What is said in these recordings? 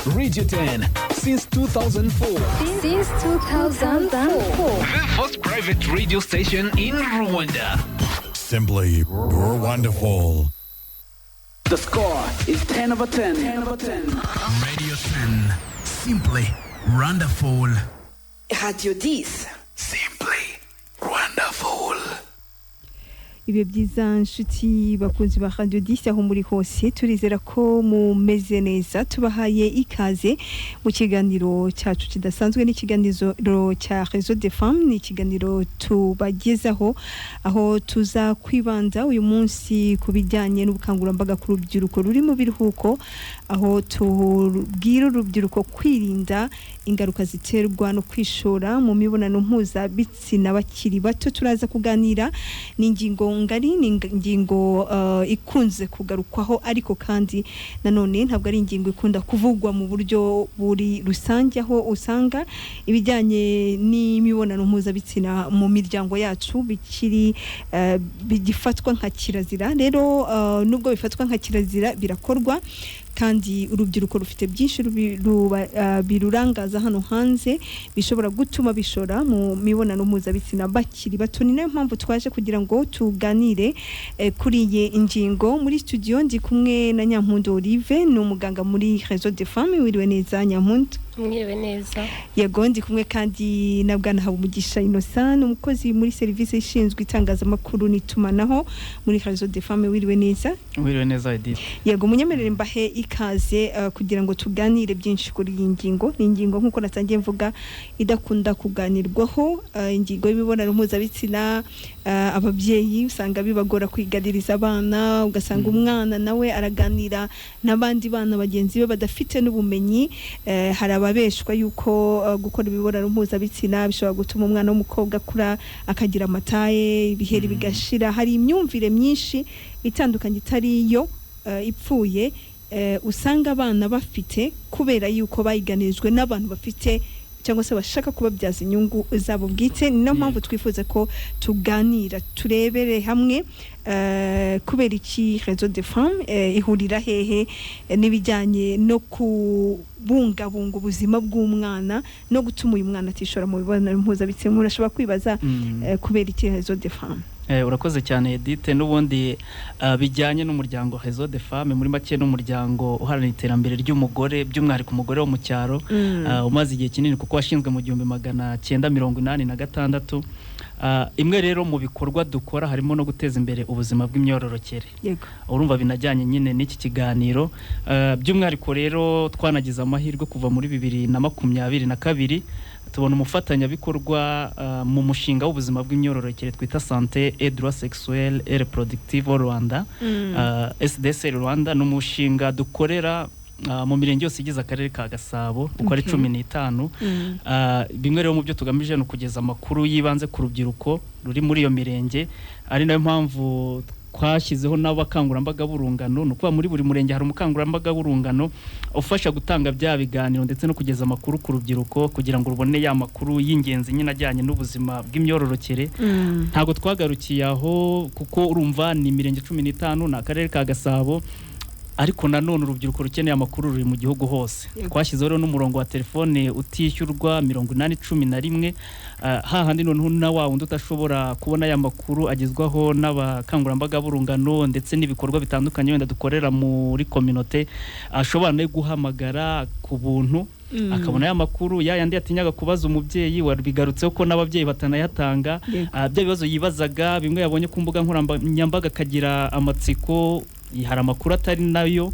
Radio 10 since 2004. Since 2004. The first private radio station in Rwanda. Simply wonderful. The score is 10 over 10. 10 over 10. Radio 10. Simply wonderful. Radio 10. Simply wonderful. Ibihe byiza nshuti bakunzi ba Radio 10 aho muri hose turizera ko mumeze neza tubahaye ikaze mu kiganiro cyacu kidasanzwe n'ikiganiro cya Réseau des Femmes ni ikiganiro tubagezaho aho tuza kwibanda uyu munsi kubijyanye n'ubukangurambaga ku rubyiruko ruri mu biruhuko aho tubwira urubyiruko kwirinda ingaruka ziterwa no kwishora mu mibonano mpuzabitsina bakiri bato turaza kuganira n'ingingo ngari n'ingingo ikunze kugarukwaho ariko kandi nanone ntabwo ari ingingo ikunda kuvugwa mu buryo buri rusange aho usanga ibijyanye n'imibonano mpuzabitsina mu miryango yacu bikiri bigifatwa nka kirazira rero nubwo bifatwa nka kirazira birakorwa kandi urubyiruko rufite byinshi birurangaza hano hanze bishobora gutuma bishora mu mibonano mpuzabitsina bakiri bato ni nayo mpamvu twaje kugira ngo tuganire kuri iyi ingingo muri studio ndi kumwe na Nyampundu Olive ni umuganga muri Réseau des Femmes wiriwe neza Nyampundu Mwiriwe neza. Yego ndi kumwe kandi na Bwana Habumugisha Innocent umukozi muri service ishinzwe itangazamakuru n'itumanaho muri Réseau des Femmes wiriwe neza. Wiriwe neza Edith. Yego munyemerere mbahe ikaze kugira ngo tuganire byinshi kuri iyi ngingo ni ingingo nkuko natangiye mvuga idakunda kuganirwaho ingingo y'imibonano mpuzabitsina ababyeyi usanga bibagora kwiganiriza abana ugasanga umwana nawe araganira n'abandi bana bagenzi be badafite n'ubumenyi hari ababeshwa yuko gukora imibonano mpuzabitsina bishobora gutuma umwana w'umukobwa akura akagira amataye ibiheri bigashira hari imyumvire myinshi itandukanye itari yo ipfuye usanga abana bafite kubera yuko bayiganirijwe n'abantu bafite cyangwa se bashaka kubabyaza inyungu zabo bwite ni nayo mpamvu twifuza ko tuganira turebere hamwe kubera iki Réseau des Femmes ihurira hehe n'ibijyanye no kubungabunga ubuzima bw'umwana no gutuma uyu mwana atishora mu mibonano mpuzabitsina murashobora kwibaza kubera iki Réseau des Femmes. Urakoze cyane Edith n'ubundi bijyanye n'umuryango Réseau des Femmes muri make n'umuryango uharanira iterambere ry'umugore by'umwihariko umugore wo mu cyaro umaze igihe kinini kuko washinzwe mu 1986 imwe rero mu bikorwa dukora harimo no guteza imbere ubuzima bw'imyororokere. Yego. Urumva binajyanye nyine n'iki kiganiro by'umwihariko rero twanagize amahirwe kuva muri 2022 tubona umufatanyabikorwa mu mushinga w'ubuzima bw'imyororokere twita santé et droits sexuels et reproductifs au Rwanda SDC Rwanda n'umushinga dukorera mu mirenge yose igize akarere ka Gasabo uko ari 15 bimwe rero mu byo tugamije no kugeza amakuru yibanze ku rubyiruko ruri muri iyo mirenge ari nayo mpamvu twashyizeho n'abakangurambaga burungano no kuba muri buri murenge hari umukangurambaga burungano ufasha gutanga bya biganiro ndetse no kugeza amakuru ku rubyiruko kugira ngo rubone ya makuru y'ingenzi nyine ajyanye n'ubuzima bw'imyororokere ntago twagarukiye aho kuko urumva ni mirenge 15 na akarere ka Gasabo ariko nanone urubyiruko rukeneye amakuru ruri mu gihugu hose twashyizeho rero n'umurongo wa telefone utishyurwa 811 hahandi noneho na wa wundi utashobora kubona ya makuru agezwaho n'abakangurambaga burungano ndetse n'ibikorwa bitandukanye wenda dukorera muri community ashobora no guhamagara ku buntu akabona ya makuru yandi yatinyaga kubaza umubyeyi wabigarutseho ko n'ababyeyi batanayatanga bya bibazo yibazaga bimwe yabonye ku mbuga nkoranyambaga kagira amatsiko hari amakuru atari nayo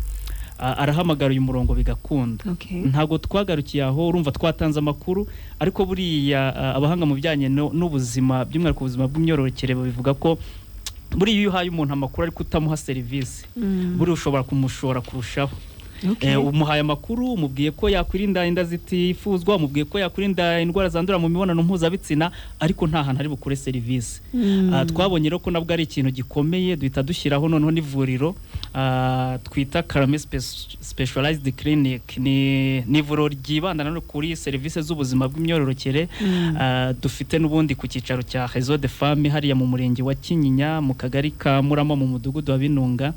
arahamagara uyu murongo bigakunda. Ntago twagarukiye aho urumva twatanze amakuru ariko buriya abahanga mu bijyanye n'ubuzima by'umwihariko ubuzima bw'imyororokere bivuga ko buri iyo uhaye umuntu amakuru ariko utamuha serivisi buri ushobora kumushora kurushaho. Umuhaye amakuru umubwiye ko yakwirinda inda zitifuzwa umubwiye ko yakwirinda indwara zandura mu mibonano mpuzabitsina ariko nta hantu ari bukure service. Twabonye rero ko nabwo ari ikintu gikomeye duhita dushyiraho noneho n'ivuriro twita Karame Specialized Clinic ni ivuriro ryibanda no kuri service z'ubuzima bw'imyororokere. Dufite n'ubundi ku cyicaro cya Réseau des Femmes hariya mu murenge wa Kinyinya mu kagari ka Murama mu mudugudu wa Binunga.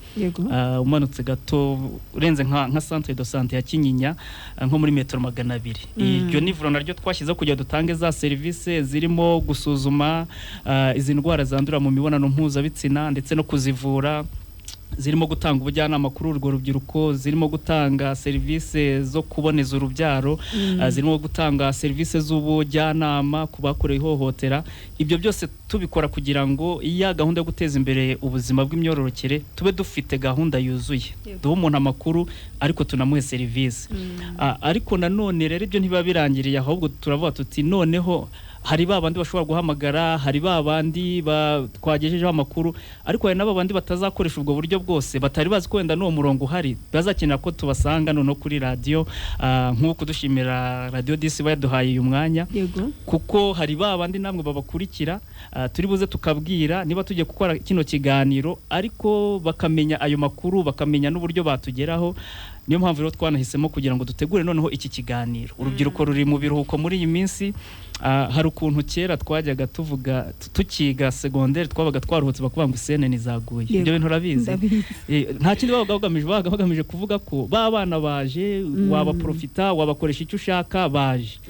Umanutse gato urenze nka nka centre de santé ya Kinyinya nko muri metero 200 iryo nivuro naryo twashyize kugira dutange za service zirimo gusuzuma izi ndwara zandura mu mibonano mpuzabitsina ndetse no kuzivura, zirimo gutanga ubujyanama kuri urwo rubyiruko, zirimo gutanga service zo kuboneza urubyaro, zirimo gutanga service z'ubujyanama ku bakorewe ihohotera. Ibyo byose tubikora kugira ngo iya gahunda yo guteza imbere ubuzima bw'imyororokere tube dufite gahunda yuzuye, duhe umuntu amakuru ariko tunamuhe service. Ariko nanone rero ibyo ntiba birangiriye, ahubwo turavuga tuti noneho hari babandi bashobora guhamagara, hari babandi twagejejeho amakuru, ariko hari n'abandi batazakoresha ubwo buryo bwose, batari bazi ko wenda n'uwo murongo uhari, bazakenera ko tubasanga no kuri radio, nk'uko dushimira Radio DC baduhaye uyu mwanya, kuko hari babandi namwe babakurikira, turi buze tukabwira niba tugiye gukora kino kiganiro, ariko bakamenya ayo makuru, bakamenya n'uburyo batugeraho. Niyo mpamvu rero twanahisemo kugira ngo dutegure noneho iki kiganiro. Urubyiruko ruri mu biruhuko muri iyi minsi. Hari ukuntu kera twajyaga tuvuga tukiga secondaire twabaga twaruhutse bakuvuga ngo isene nizaguye. Ibyo bintu urabizi. Nta kindi bagamije kuvuga ko bana baje, waba profita, wabakoresha icyo ushaka baje.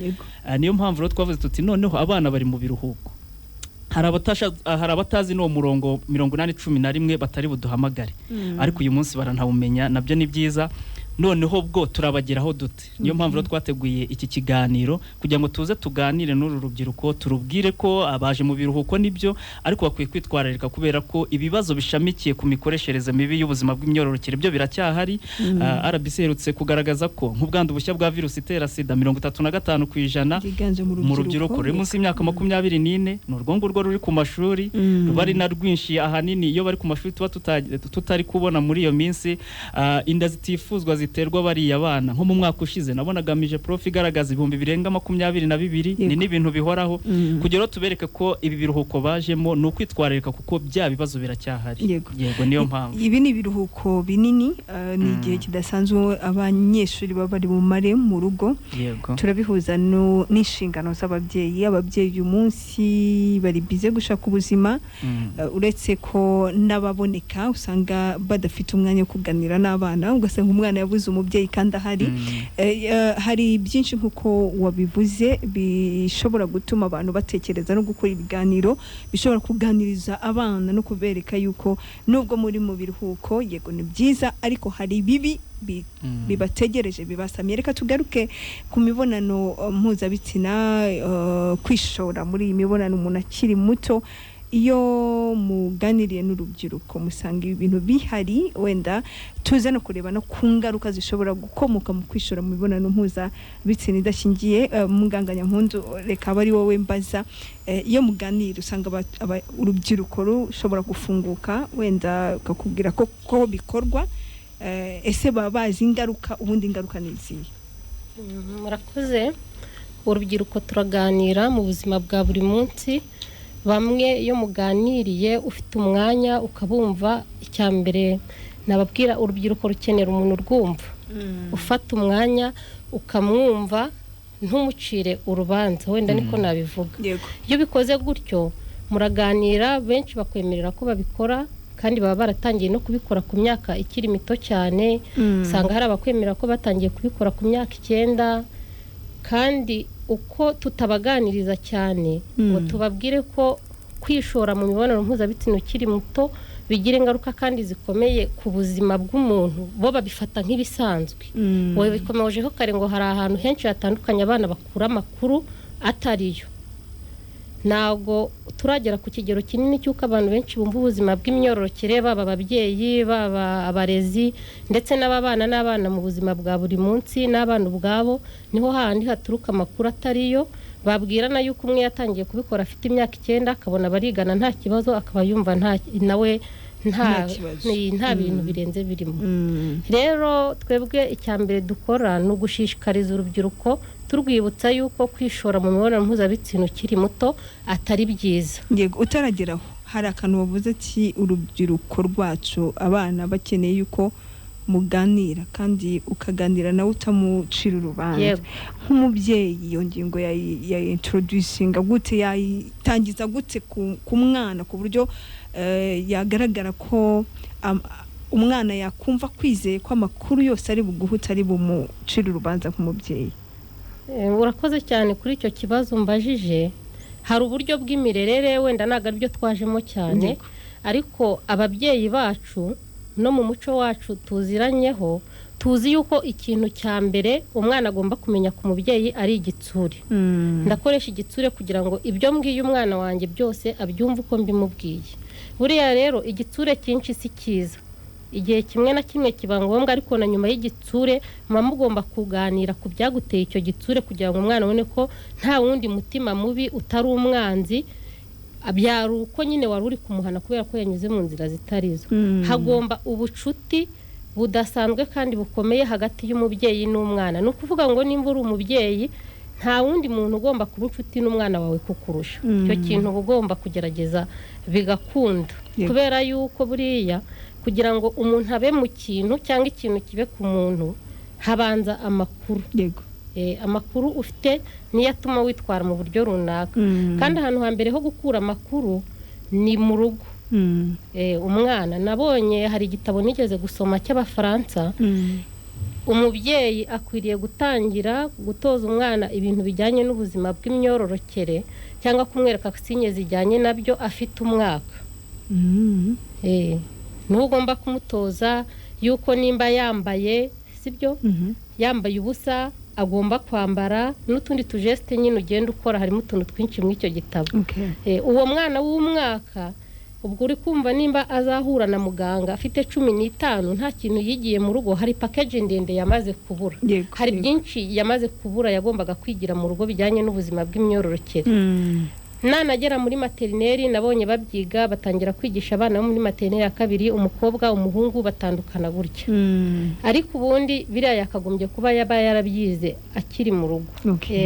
Niyo mpamvu rero twavuze tuti noneho abana bari mu biruhuko. Hari abatazi no murongo 811 batari buduhamagare, ariko uyu munsi barantawumenya, nabyo ni byiza. Noneho bwo turabageraho dute. Niyo mpamvu rero twateguye iki kiganiro kugira ngo tuze tuganire n'uru rubyiruko, turubwire ko abaje mu biruhuko nibyo, ariko bakwiye kwitwararika kubera ko ibibazo bishamikiye ku mikoreshereze mibi y'ubuzima bw'imyororokere byo biracyahari. RBC herutse kugaragaza ko nk'ubwandu bushya bwa virusi itera sida 35% mu rubyiruko ruri munsi y'imyaka 24 ni urwongo rwo ruri ku mashuri, rubari na rwinshi ahanini iyo bari ku mashuri tuba tutari kubona muri iyo minsi. Inda zitifuzwa ziterwa bariya bana, nko mu mwaka ushize nabonagamije prof igaragaza 2022 ni n'ibintu bihoraho, kugira tubereke ko ibi biruhuko bajemo no kwitwararika kuko bya bibazo biracyahari. Yego niyo mpamvu ibi ni biruhuko binini, ni igihe kidasanzwe abanyeshuri babari mu mare mu rugo. Turabihuza n'inshingano z'ababyeyi. Ababyeyi uyu munsi bari bize gushaka ubuzima, uretse ko n'ababoneka usanga badafite umwanya wo kuganira n'abana, ugasanga umwana yabuze umubyeyi kandi ahari. Hari byinshi nkuko wabivuze bishobora gutuma abantu batekereza no gukora ibiganiro, bishobora kuganiriza abana no kubereka yuko nubwo muri mu biruhuko yego ni byiza, ariko hari bibi bibategereje bibasamye. Reka tugaruke ku mibonano mpuzabitsina, kwishora muri iyi mibonano umuntu akiri muto. Iyo muganiriye n'urubyiruko musanga ibintu bihari, wenda tuze no kureba no kungaruka zishobora gukomoka mu kwishora mu mibonano mpuzabitsina idashingiye. Muganganya mpundu, reka bari wowe mbaza, iyo muganira usanga urubyiruko rushobora gufunguka, wenda ukakubwira ko bikorwa, ese baba bazi ingaruka, ubundi ingaruka ni izihe? Murakoze. Urubyiruko turaganira mu buzima bwa buri munsi. Bamwe iyo muganiriye ufite umwanya ukabumva, icyambere nababwira urubyiruko rukenera umuntu rwumva, ufata umwanya ukamwumva, ntumucire urubanza, wenda niko nabivuga. Iyo bikoze gutyo muraganira, benshi bakwemerera ko babikora kandi baba baratangiye no kubikora ku myaka ikiri mito cyane. Usanga hari abakwemerera ko batangiye kubikora ku myaka 9, kandi uko tutabaganiriza cyane ngo tubabwire ko kwishora mu mibonano mpuzabitsina ukiri muto bigira ingaruka kandi zikomeye ku buzima bw'umuntu, bo babifata nk'ibisanzwe. Wowe bikomeje ko kare ngo hari ahantu henshi hatandukanye abana bakura amakuru atariyo. Nago turagera ku kigero kinini cy'uko abantu benshi bumva ubuzima bw'imyororokere, baba ababyeyi, baba abarezi, ndetse n'abana mu buzima bwa buri munsi n'abana ubwabo, niho handi haturuka amakuru atariyo. Babwirana yuko umwe yatangiye kubikora afite imyaka 9, akabona barigana nta kibazo, akaba yumva nawe nta bintu birenze birimo. Rero twebwe icyambere dukora no gushishikariza urubyiruko, turwibutsa yuko kwishora mu mibonano mpuzabitsina ukiri muto atari byiza. Yego, utarageraho hari akantu bavuze ati urubyiruko rwacu abana bakeneye yuko muganira kandi ukaganira nawe utamucira urubanza. Nk'umubyeyi iyo ngingo ya introducing gute, yayitangiza gute ku mwana ku buryo yagaragara ko umwana yakumva kwizeye ko amakuru yose ari buguhe utari bumucira urubanza nk'umubyeyi? Urakoze cyane kuri icyo kibazo mbajije. Hari uburyo bw'imirerere wenda ntabwo aribyo twajemo cyane, ariko ababyeyi bacu no mu muco wacu tuziranyeho, tuzi yuko ikintu cya mbere umwana agomba kumenya ku mubyeyi ari igitsure. Ndakoresha igitsure kugira ngo ibyo mbwiye umwana wanjye byose abyumve uko mbimubwiye. Buriya rero igitsure cyinshi si cyiza, igihe kimwe na kimwe kiba ngombwa, ariko na nyuma y'igitsure muba mugomba kuganira ku byaguteye icyo gitsure kugira ngo umwana abone ko nta wundi mutima mubi utari umwanzi, abyara uko nyine wari uri kumuhana kubera ko yanyuze mu nzira zitarizo. Hagomba ubucuti budasanzwe kandi bukomeye hagati y'umubyeyi n'umwana. Ni ukuvuga ngo nimba uri umubyeyi nta wundi muntu ugomba kuba inshuti n'umwana wawe kukurusha. Icyo kintu uba ugomba kugerageza bigakunda, kubera yuko buriya kugira ngo umuntu abe mu kintu cyangwa ikintu kibe ku muntu habanza amakuru. Amakuru ufite niyo atuma witwara mu buryo runaka. Kandi ahantu hambere ho gukura amakuru ni mu rugo. Umwana nabonye hari igitabo nigeze gusoma cy'Abafaransa, umubyeyi akwiriye gutangira gutoza umwana ibintu bijyanye n'ubuzima bw'imyororokere cyangwa kumwereka sinye zijyanye nabyo afite umwaka. Ntugomba kumutoza yuko nimba yambaye sibyo, yambaye ubusa agomba kwambara n'utundi tujeste nyine ugenda ukora, harimo utuntu twinshi muri icyo gitabo. Uwo mwana w'umwaka ubwo uri kumva nimba azahura na muganga afite 15 nta kintu yigiye mu rugo, hari package ndende yamaze kubura. Hari byinshi yamaze kubura yagombaga kwigira mu rugo bijyanye n'ubuzima bw'imyororokere. Nanagera muri materineri nabonye babyiga, batangira kwigisha abana bo muri materineri ya kabiri, umukobwa umuhungu batandukana gutya. Ariko ubundi biriya yakagombye kuba yaba yarabyize akiri mu rugo.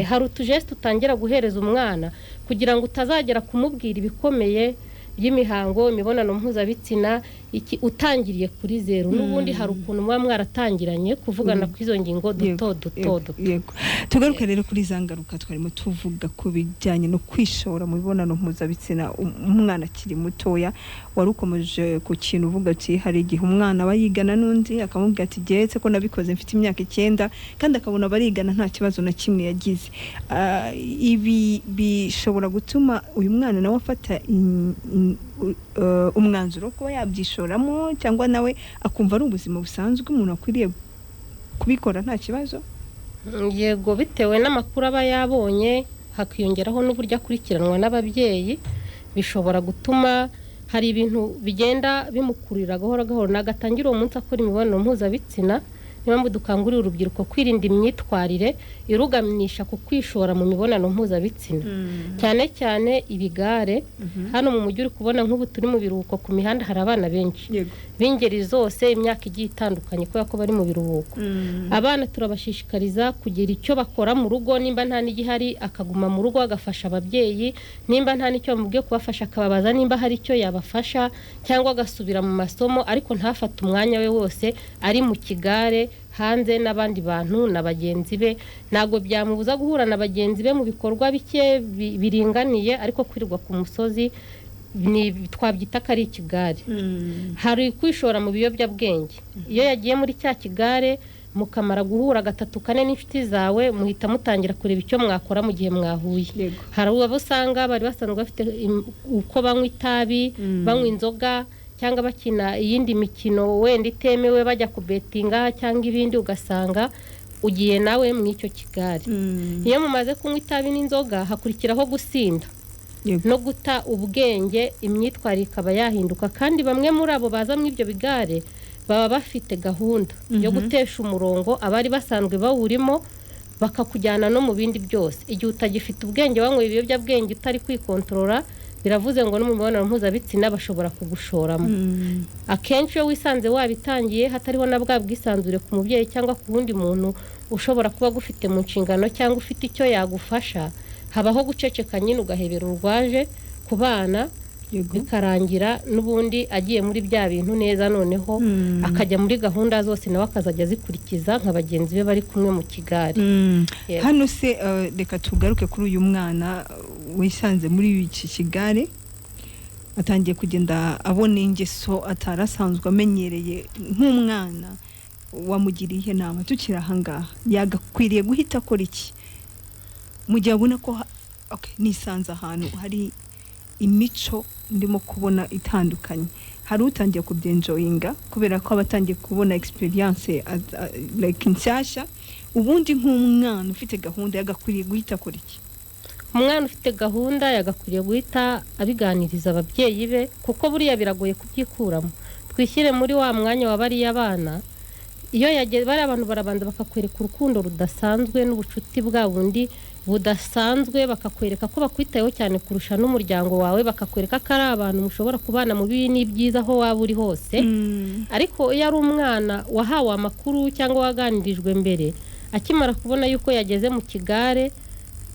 Hari utujeste utangira guhereza umwana kugira ngo utazagera kumubwira ibikomeye by'imihango, imibonano mpuzabitsina iki utangiriye kuri zero. N'ubundi hari ukuntu muba mwaratangiranye kuvugana ku izo ngingo duto. Tugaruka rero kuri za ngaruka twarimo tuvuga ku bijyanye no kwishora mu mibonano mpuzabitsina umwana akiri mutoya. Wari ukomeje ku kintu uvuga ati hari igihe umwana aba yigana n'undi akamubwira ati getse ko nabikoze mfite imyaka 9 kandi akabona barigana nta kibazo na kimwe yagize. Ibi bishobora gutuma uyu mwana nawe afata umwanzuro ko yabyishoramo, cyangwa nawe akumva ari ubuzima busanzwe umuntu akwiriye kubikora nta kibazo. Yego, bitewe n'amakuru aba yabonye hakiyongeraho n'uburyo akurikiranwa n'ababyeyi, bishobora gutuma hari ibintu bigenda bimukurira gahoro nagatangira uwo munsi akora imibonano mpuzabitsina. Niyo mpamvu dukangurira urubyiruko kwirinda imyitwarire irugamisha ku kwishora mu mibonano mpuzabitsina, cyane cyane ibigare. Hano mu mujyi uri kubona nk'ubu turi mu biruhuko, ku mihanda hari abana benshi b'ingeri zose, imyaka igiye itandukanye kubera ko bari mu biruhuko. Abana turabashishikariza kugira icyo bakora mu rugo, nimba nta n'igihari akaguma mu rugo agafasha ababyeyi, nimba nta n'icyo bamubwiye kubafasha akababaza nimba hari icyo yabafasha, cyangwa agasubira mu masomo, ariko ntafate umwanya we wose ari mu kigare hanze n'abandi bantu na bagenzi be. Nago byamubuza guhura na bagenzi be mu bikorwa bike biringaniye, ariko kwirirwa ku musozi ni twabyita kari ikigare. Hari kwishora mu biyobyabwenge. Iyo yagiye muri cya kigare mukamara guhura 3-4 n'inshuti zawe, muhita mutangira kureba icyo mwakora mu gihe mwahuye. Hari abo usanga bari basanzwe bafite uko banywa itabi, banywa inzoga, cyangwa bakina iyindi mikino wenda itemewe, bajya kubetinga cyangwa ibindi, ugasanga ugiye nawe mu icyo kigare. Iyo mumaze kunywa itabi n'inzoga hakurikiraho gusinda no guta ubwenge, imyitwarire ikaba yahinduka. Kandi bamwe muri abo baza mu ibyo bigare baba bafite gahunda yo gutesha umurongo abari basanzwe bawurimo, bakakujyana no mu bindi byose. Igihe utagifite ubwenge wanyweye ibiyobyabwenge utari kwikontorora, biravuze ngo no mu mibonano mpuzabitsina bashobora kugushoramo. Akenshi iyo wisanze wabitangiye hatariho na bwa bwisanzure ku mubyeyi cyangwa ku wundi muntu ushobora kuba gufite mu nshingano cyangwa ufite icyo yagufasha, habaho guceceka nyine ugahebera urwaje ku bana, bikarangira n'ubundi agiye muri bya bintu neza, noneho akajya muri gahunda zose nawe akazajya zikurikiza nka bagenzi be bari kumwe mu kigare. Hano se reka tugaruke kuri uyu mwana wisanze muri iki kigare. atangiye kugenda abona ingeso atarasanzwe amenyereye nk'umwana wamugiriye inama tukiri ahangaha yagakwiriye guhita akora iki mu gihe abona ko nisanze ahantu hari imico ndimo kubona itandukanye hari utangiye kubyenjoyinga kubera ko abatangiye kubona experience like inshyashya ubundi nk'umwana ufite gahunda yagakwiriye guhita akora iki umwana ufite gahunda yagakwiriye guhita abiganiriza ababyeyi be kuko buriya biragoye kubyikuramo twishyire muri wa mwanya wa bariya abana iyo bari abantu barabanza bakakwereka urukundo rudasanzwe n'ubucuti bwa bundi budasanzwe bakakwereka ko bakwitayeho cyane kurusha n'umuryango wawe bakakwereka ko ari abantu mushobora kubana mu bibi n'ibyiza aho waba uri hose ariko iyo ari umwana wahawe amakuru cyangwa waganirijwe mbere akimara kubona yuko yageze mu kigare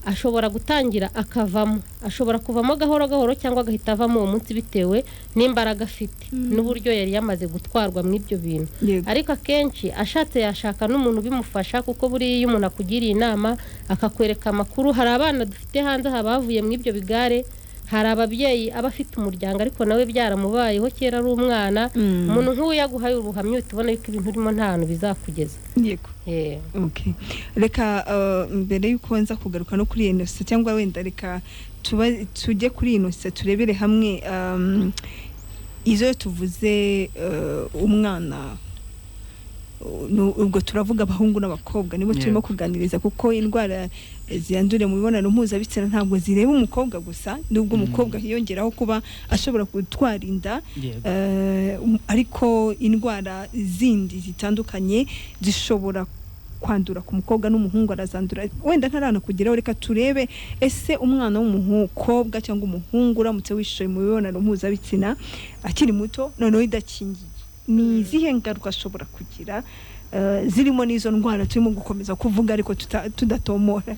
ashobora gutangira akavamo ashobora kuvamo gahoro gahoro cyangwa agahita avamo uwo munsi bitewe n'imbaraga afite n'uburyo yari yamaze gutwarwa mu ibyo bintu ariko akenshi ashatse yashaka n'umuntu bimufasha kuko buriya iyo umuntu akugiriye inama akakwereka amakuru hari abana dufite hanze bavuye mu ibyo bigare hari ababyeyi aba afite umuryango ariko nawe byaramubayeho kera ari umwana umuntu nk'uwo yaguhaye ubuhamya tubona yuko ibintu urimo nta hantu bizakugeza yego okay reka mbere yuko nza kugaruka no kuri Innocent cyangwa wenda reka tujye kuri Innocent turebere hamwe izo tuvuze umwana ubwo turavuga abahungu n'abakobwa nibo turimo kuganiriza kuko indwara ziyandure mu mibonano mpuzabitsina ntabwo zireba umukobwa gusa nubwo umukobwa hiyongeraho kuba ashobora gutwara inda ariko indwara zindi zitandukanye zishobora kwandura ku mukobwa n'umuhungu arazandura wenda ntarana kugeraho reka turebe ese umwana w'umukobwa cyangwa umuhungu uramutse wishoye mu mibonano mpuzabitsina akiri muto noneho idakingiye ni izihe ngaruka ashobora kugira zirimo n'izo ndwara turimo gukomeza kuvuga ariko tudatomora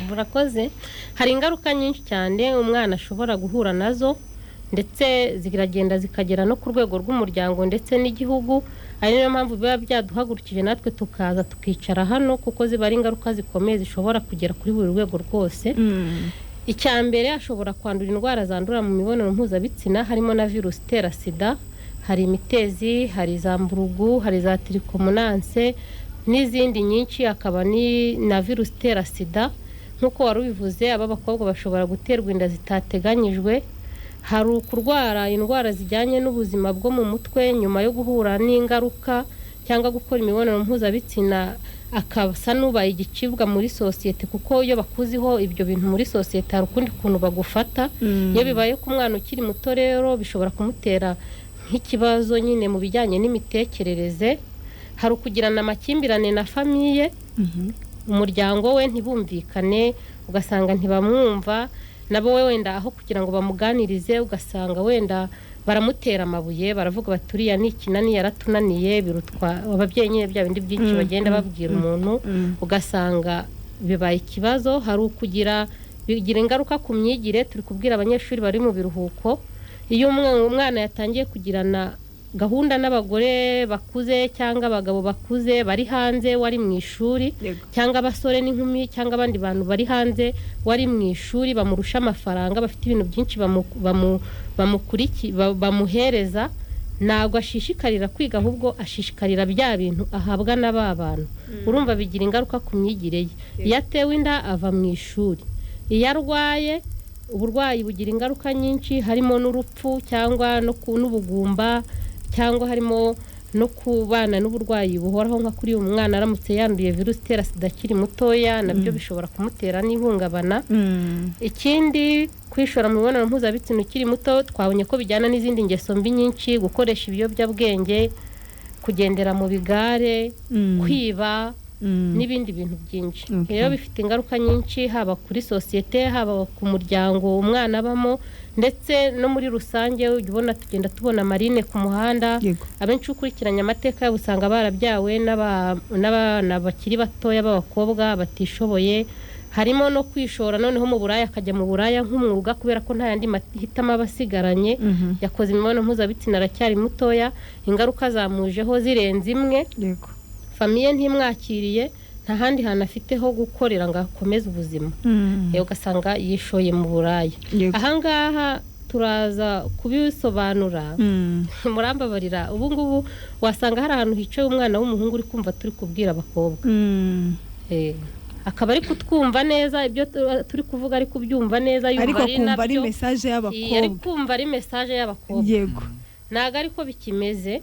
murakoze hari ingaruka nyinshi cyane umwana ashobora guhura nazo ndetse ziragenda zikagera no ku rwego rw'umuryango ndetse n'igihugu ari niyo mpamvu biba byaduhagurukije natwe tukaza tukicara hano kuko ziba ari ingaruka zikomeye zishobora kugera kuri buri rwego rwose icya mbere ashobora kwandura indwara zandura mu mibonano mpuzabitsina harimo na virusi itera sida hari imitezi hari za mburugu hari za tirikomonanse n'izindi nyinshi akaba ni na virusi itera sida nk'uko wari ubivuze ab'abakobwa bashobora guterwa inda zitateganyijwe hari ukurwara indwara zijyanye n'ubuzima bwo mu mutwe nyuma yo guhura n'ingaruka cyangwa gukora imibonano mpuzabitsina akasa n'ubaye igicibwa muri sosiyete kuko iyo bakuziho ibyo bintu muri sosiyete hari ukundi kuntu bagufata iyo bibaye ku mwana ukiri muto rero bishobora kumutera nk'ikibazo nyine mu bijyanye n'imitekerereze hari ukugirana amakimbirane na famiye umuryango we ntibumvikane ugasanga ntibamwumva nabo we wenda aho kugira ngo bamuganirize ugasanga wenda baramutera amabuye baravuga bati uriya ni ikinani yaratunaniye birutwa ababyeyi nyine bya bindi byinshi bagenda babwira umuntu ugasanga bibaye ikibazo hari ukugira bigira ingaruka ku myigire turi kubwira abanyeshuri bari mu biruhuko iyo umwana yatangiye kugirana gahunda n'abagore bakuze cyangwa abagabo bakuze bari hanze wari mu ishuri cyangwa abasore n'inkumi cyangwa abandi bantu bari hanze wari mu ishuri bamurusha amafaranga bafite ibintu byinshi bamuhereza ntabwo ashishikarira kwiga ahubwo ashishikarira bya bintu ahabwa n'aba bantu urumva bigira ingaruka ku myigire ye iyo atewe inda ava mu ishuri iyo arwaye uburwayi bugira ingaruka nyinshi harimo n'urupfu cyangwa n'ubugumba cyangwa harimo no kubana n'uburwayi buhoraho nka kuri uyu mwana aramutse yanduye virusi itera sida akiri mutoya nabyo bishobora kumutera n'ihungabana ikindi kwishora mu mibonano mpuzabitsina ukiri muto twabonye ko bijyana n'izindi ngeso mbi nyinshi gukoresha ibiyobyabwenge kugendera mu bigare kwiba n'ibindi bintu byinshi rero bifite ingaruka nyinshi haba kuri sosiyete haba ku muryango umwana abamo ndetse no muri rusange ubona tugenda tubona marine ku muhanda abenshi ukurikiranye amateka yabo usanga barabyawe n'abana bakiri batoya b'abakobwa batishoboye harimo no kwishora noneho mu buraya akajya mu buraya nk'umwuga kubera ko nta yandi mahitamo aba asigaranye yakoze imibonano mpuzabitsina aracyari mutoya ingaruka zamujeho zirenze imwe famiye ntimwakiriye nta handi hantu afite ho gukorera ngo akomeze ubuzima ugasanga yishoye mu buraya ahangaha turaza kubisobanura murambabarira ubu ngubu wasanga hari ahantu hicaye umwana w'umuhungu uri kumva turi kubwira abakobwa akaba ari kutwumva neza ibyo turi kuvuga ari kubyumva neza ariko kumva ari message y'abakobwa ari kumva ari message y'abakobwa yego naga ariko bikimeze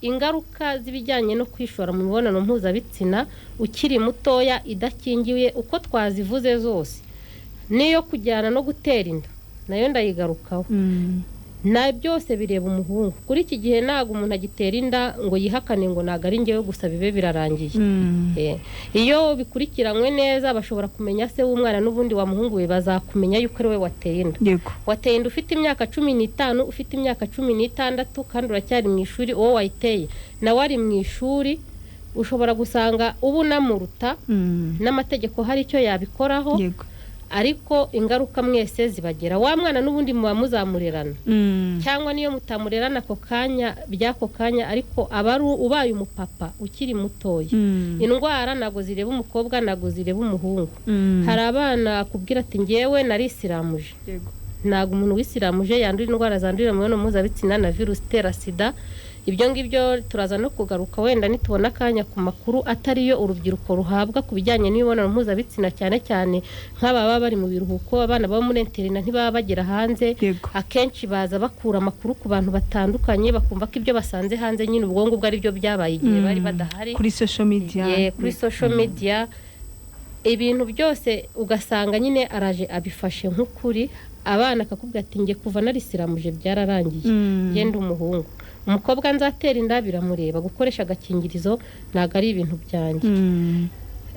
ingaruka zibijyanye no kwishora mu mibonano mpuzabitsina ukiri mutoya idakingiwe uko twazivuze zose niyo kujyana no gutera inda nayo ndayigarukaho na byose bireba umuhungu kuri iki gihe nago umuntu agitera inda ngo yihakane ngo naga ari ngewe gusa bibe birarangiye iyo bikurikiranywe neza bashobora kumenya se w'umwana n'ubundi wa muhungu we bazakumenya yuko ari we wateye inda wateye inda ufite imyaka 15 ufite imyaka 16 kandi uracyari mu ishuri uwo wayiteye nawe ari mu ishuri ushobora gusanga ubu namuruta n'amategeko hari icyo yabikoraho ariko ingaruka mwese zibagera wa mwana n'ubundi muba muzamurerana cyangwa niyo mutamurerana ako kanya byako kanya ariko abaru ubaye umupapa ukiri mutoya indwara nago zireba umukobwa nago zireba umuhungu hari abana kubwira ati ngewe narisiramuje nago umuntu wisiramuje yandura indwara zandurira mu mibonano mpuzabitsina na virus itera sida ibyo ngibyo turaza no kugaruka wenda nitubona kanya ku makuru atariyo urubyiruko ruhabwa ku bijyanye n'imibonano mpuzabitsina cyane cyane nk'ababa bari mu biruhuko abana baba muri interina ntibaba bagera hanze akenshi baza bakura amakuru ku bantu batandukanye bakumva ko ibyo basanze hanze nyine ubwongo bwo ari byo byabaye igihe bari badahari kuri social media ibintu byose ugasanga nyine araje abifashe nk'ukuri abana akakubwira ati nge kuva narisiramuje byararangiye genda umuhungu umukobwa nzatera inda biramureba gukoresha agakingirizo naga ari ibintu byanjye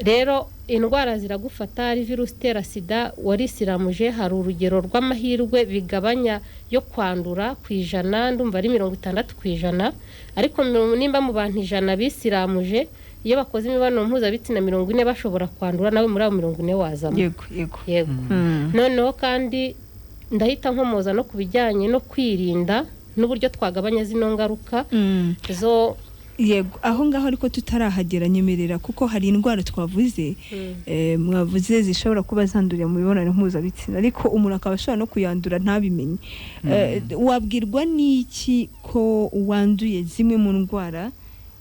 rero indwara ziragufata ari virus itera sida warisiramuje hari urugero rw'amahirwe bigabanya yo kwandura ku ijana ndumva ari 60% ariko nimba mu bantu 100 bisiramuje iyo bakoze imibonano mpuzabitsina 40 bashobora kwandura nawe muri abo 40 wazamo yego noneho kandi ndahita nkomoza no kubijyanye no kwirinda n'uburyo twagabanya zino ngaruka zo yego aho ngaho ariko tutarahagera nyemerera kuko hari indwara twavuze mwavuze zishobora kuba zandurira mu mibonano mpuzabitsina ariko umuntu akaba ashobora no kuyandura ntabimenye wabwirwa n'iki ko wanduye zimwe mu ndwara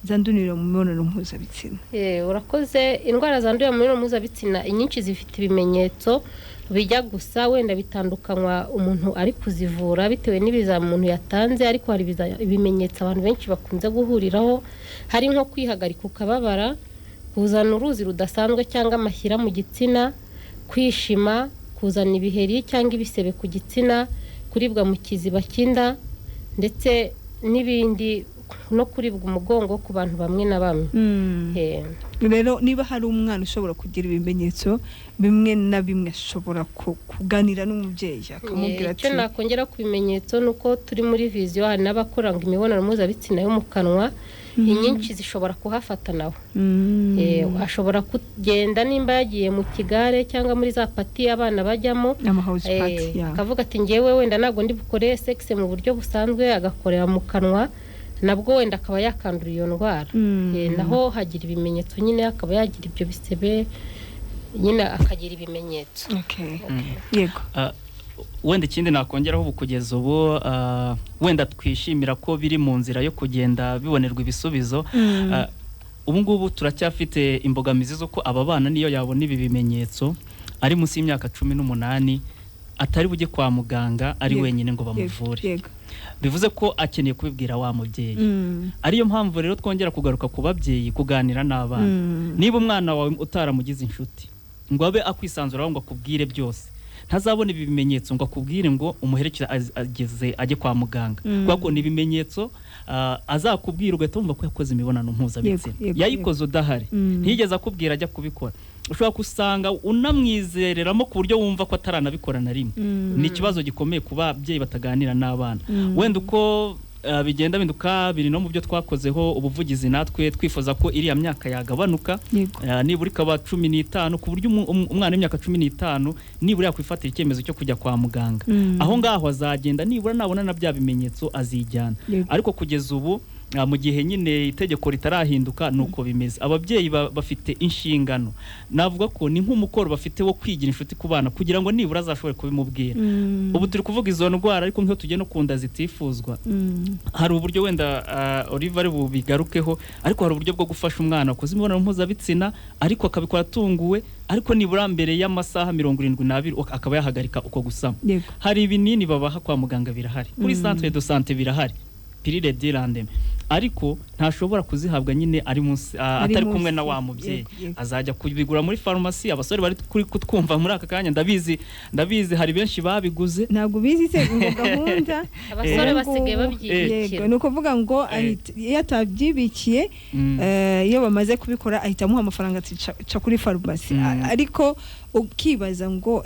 zandurira mu mibonano mpuzabitsina urakoze indwara zandurira mu mibonano mpuzabitsina inyinshi zifite ibimenyetso bijya gusa wenda bitandukanywa umuntu ari kuzivura bitewe n'ibizami umuntu yatanze ariko hari ibimenyetso abantu benshi bakunze guhuriraho hari nko kwihagarika ukababara kuzana uruzi rudasanzwe cyangwa amashyira mu gitsina kwishima kuzana ibiheri cyangwa ibisebe ku gitsina kuribwa mu kiziba cy'inda ndetse n'ibindi no kuribwa umugongo ku bantu bamwe na bamwe rero niba hari umwana ushobora kugira ibimenyetso bimwe na bimwe ashobora kuganira n'umubyeyi akamubwira ati icyo nakongera ku bimenyetso nuko turi muri viziyo hari n'abakora ngo imibonano mpuzabitsina yo mu kanwa inyinshi zishobora kuhafata nawe ashobora kugenda nimba yagiye mu kigare cyangwa muri za pati abana bajyamo akavuga ati ngewe wenda ntabwo ndi bukore sex mu buryo busanzwe agakorera mu kanwa nabwo wenda akaba yakandura iyo ndwara naho hagira ibimenyetso nyine akaba yagira ibyo bisebe nyine akagira ibimenyetso yego wenda ikindi nakongeraho ubu kugeza ubu wenda twishimira ko biri mu nzira yo kugenda bibonerwa ibisubizo ubu ngubu turacyafite imbogamizi zo ko aba bana niyo yabona ibi bimenyetso ari munsi y'imyaka 18 atari bujye kwa muganga ari wenyine ngo bamuvure bivuze ko akeneye kubibwira wa mubyeyi ariyo mpamvu rero twongera kugaruka ku babyeyi kuganira n'abana niba umwana wawe utaramugize inshuti ngo abe akwisanzuraho ngo akubwire byose ntazabona ibi bimenyetso ngo akubwire ngo umuherekeze ajye kwa muganga kuko ni ibimenyetso azakubwira ugatumva ko yakoze imibonano mpuzabitsina yayikoze udahari ntiyigeze akubwira ajya kubikora ushobora kusanga unamwizereramo ku buryo wumva ko ataranabikora na rimwe ni ikibazo gikomeye ku babyeyi bataganira n'abana wenda uko bigenda binduka biri no mu byo twakozeho ubuvugizi natwe twifuza ko iriya myaka yagabanuka nibura ikaba 15 ku buryo umwana w'imyaka 15 nibura yakwifatira icyemezo cyo kujya kwa muganga aho ngaho azagenda nibura nabona na bya bimenyetso azijyana ariko kugeza ubu mu gihe nyine itegeko ritarahinduka nuko bimeze ababyeyi bafite inshingano navuga ko ni nk'umukoro bafite wo kwigira inshuti ku bana kugira ngo nibura azashobore kubimubwira ubu turi kuvuga izo ndwara ariko nk'iyo tugiye no kunda zitifuzwa hari uburyo wenda Oliver bubigarukeho ariko hari uburyo bwo gufasha umwana koza imibonano mpuzabitsina ariko akabikora atunguwe ariko nibura mbere y'amasaha 72 akaba yahagarika uko gusama hari ibinini babaha kwa muganga birahari kuri centre de santé birahari pilule d'irandeme ariko ntashobora kuzihabwa nyine ari munsi atari kumwe na wa mubyeyi azajya kubigura muri pharmacy abasore bari kuri kutwumva muri aka kanya ndabizi hari benshi babiguze ntabwo bizi se ngo gahunda abasore basigaye babyibikira nuko vuga ngo yatabyibikiye iyo bamaze kubikora ahita amuha amafaranga ca kuri pharmacy ariko ukibaza ngo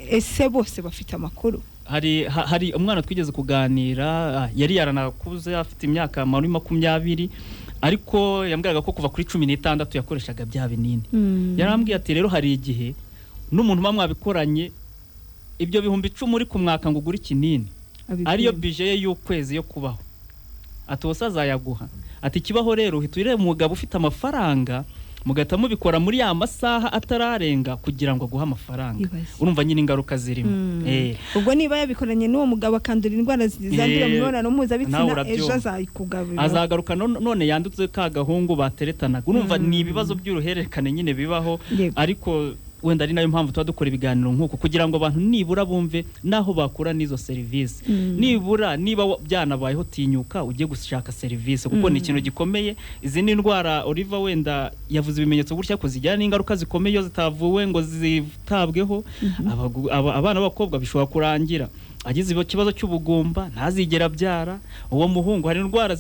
ese bose bafite amakuru hari umwana twigeze kuganira yari yaranakuze afite imyaka 20 ariko yambwiraga ko kuva kuri 16 yakoreshaga bya binini yarambwiye ati rero hari igihe n'umuntu bamwabikoranye ibyo bihumbi 10 uri kumwaka ngo ugure kinini ariyo budget y'ukwezi yo kubaho ati wasazayaguha ati kibaho rero hitwire umugabo ufite amafaranga mugata mubikora muri ya masaha atararenga kugira ngo aguha amafaranga urumva nyine ingaruka zirimo ubwo niba yabikoranye n'uwo mugabo akandura indwara zandura mu mibonano mpuzabitsina ejo azayikugabira azagaruka none yandutse ka gahungu bateretanaga urumva ni ibibazo by'uruhererekane nyine bibaho ariko wenda ari nayo mpamvu tuba dukora ibiganiro nk'uko kugira ngo abantu nibura bumve naho bakura n'izo service nibura niba byanabayeho tinyuka ujye gushaka service kuko ni ikintu gikomeye izi ni indwara Oliver wenda yavuze ibimenyetso gutya ko zijyana n'ingaruka zikomeye zitavuwe ngo zitabweho abana b'abakobwa bishobora kurangira agize ikibazo cy'ubugumba ntazigera byara uwo muhungu hari indwara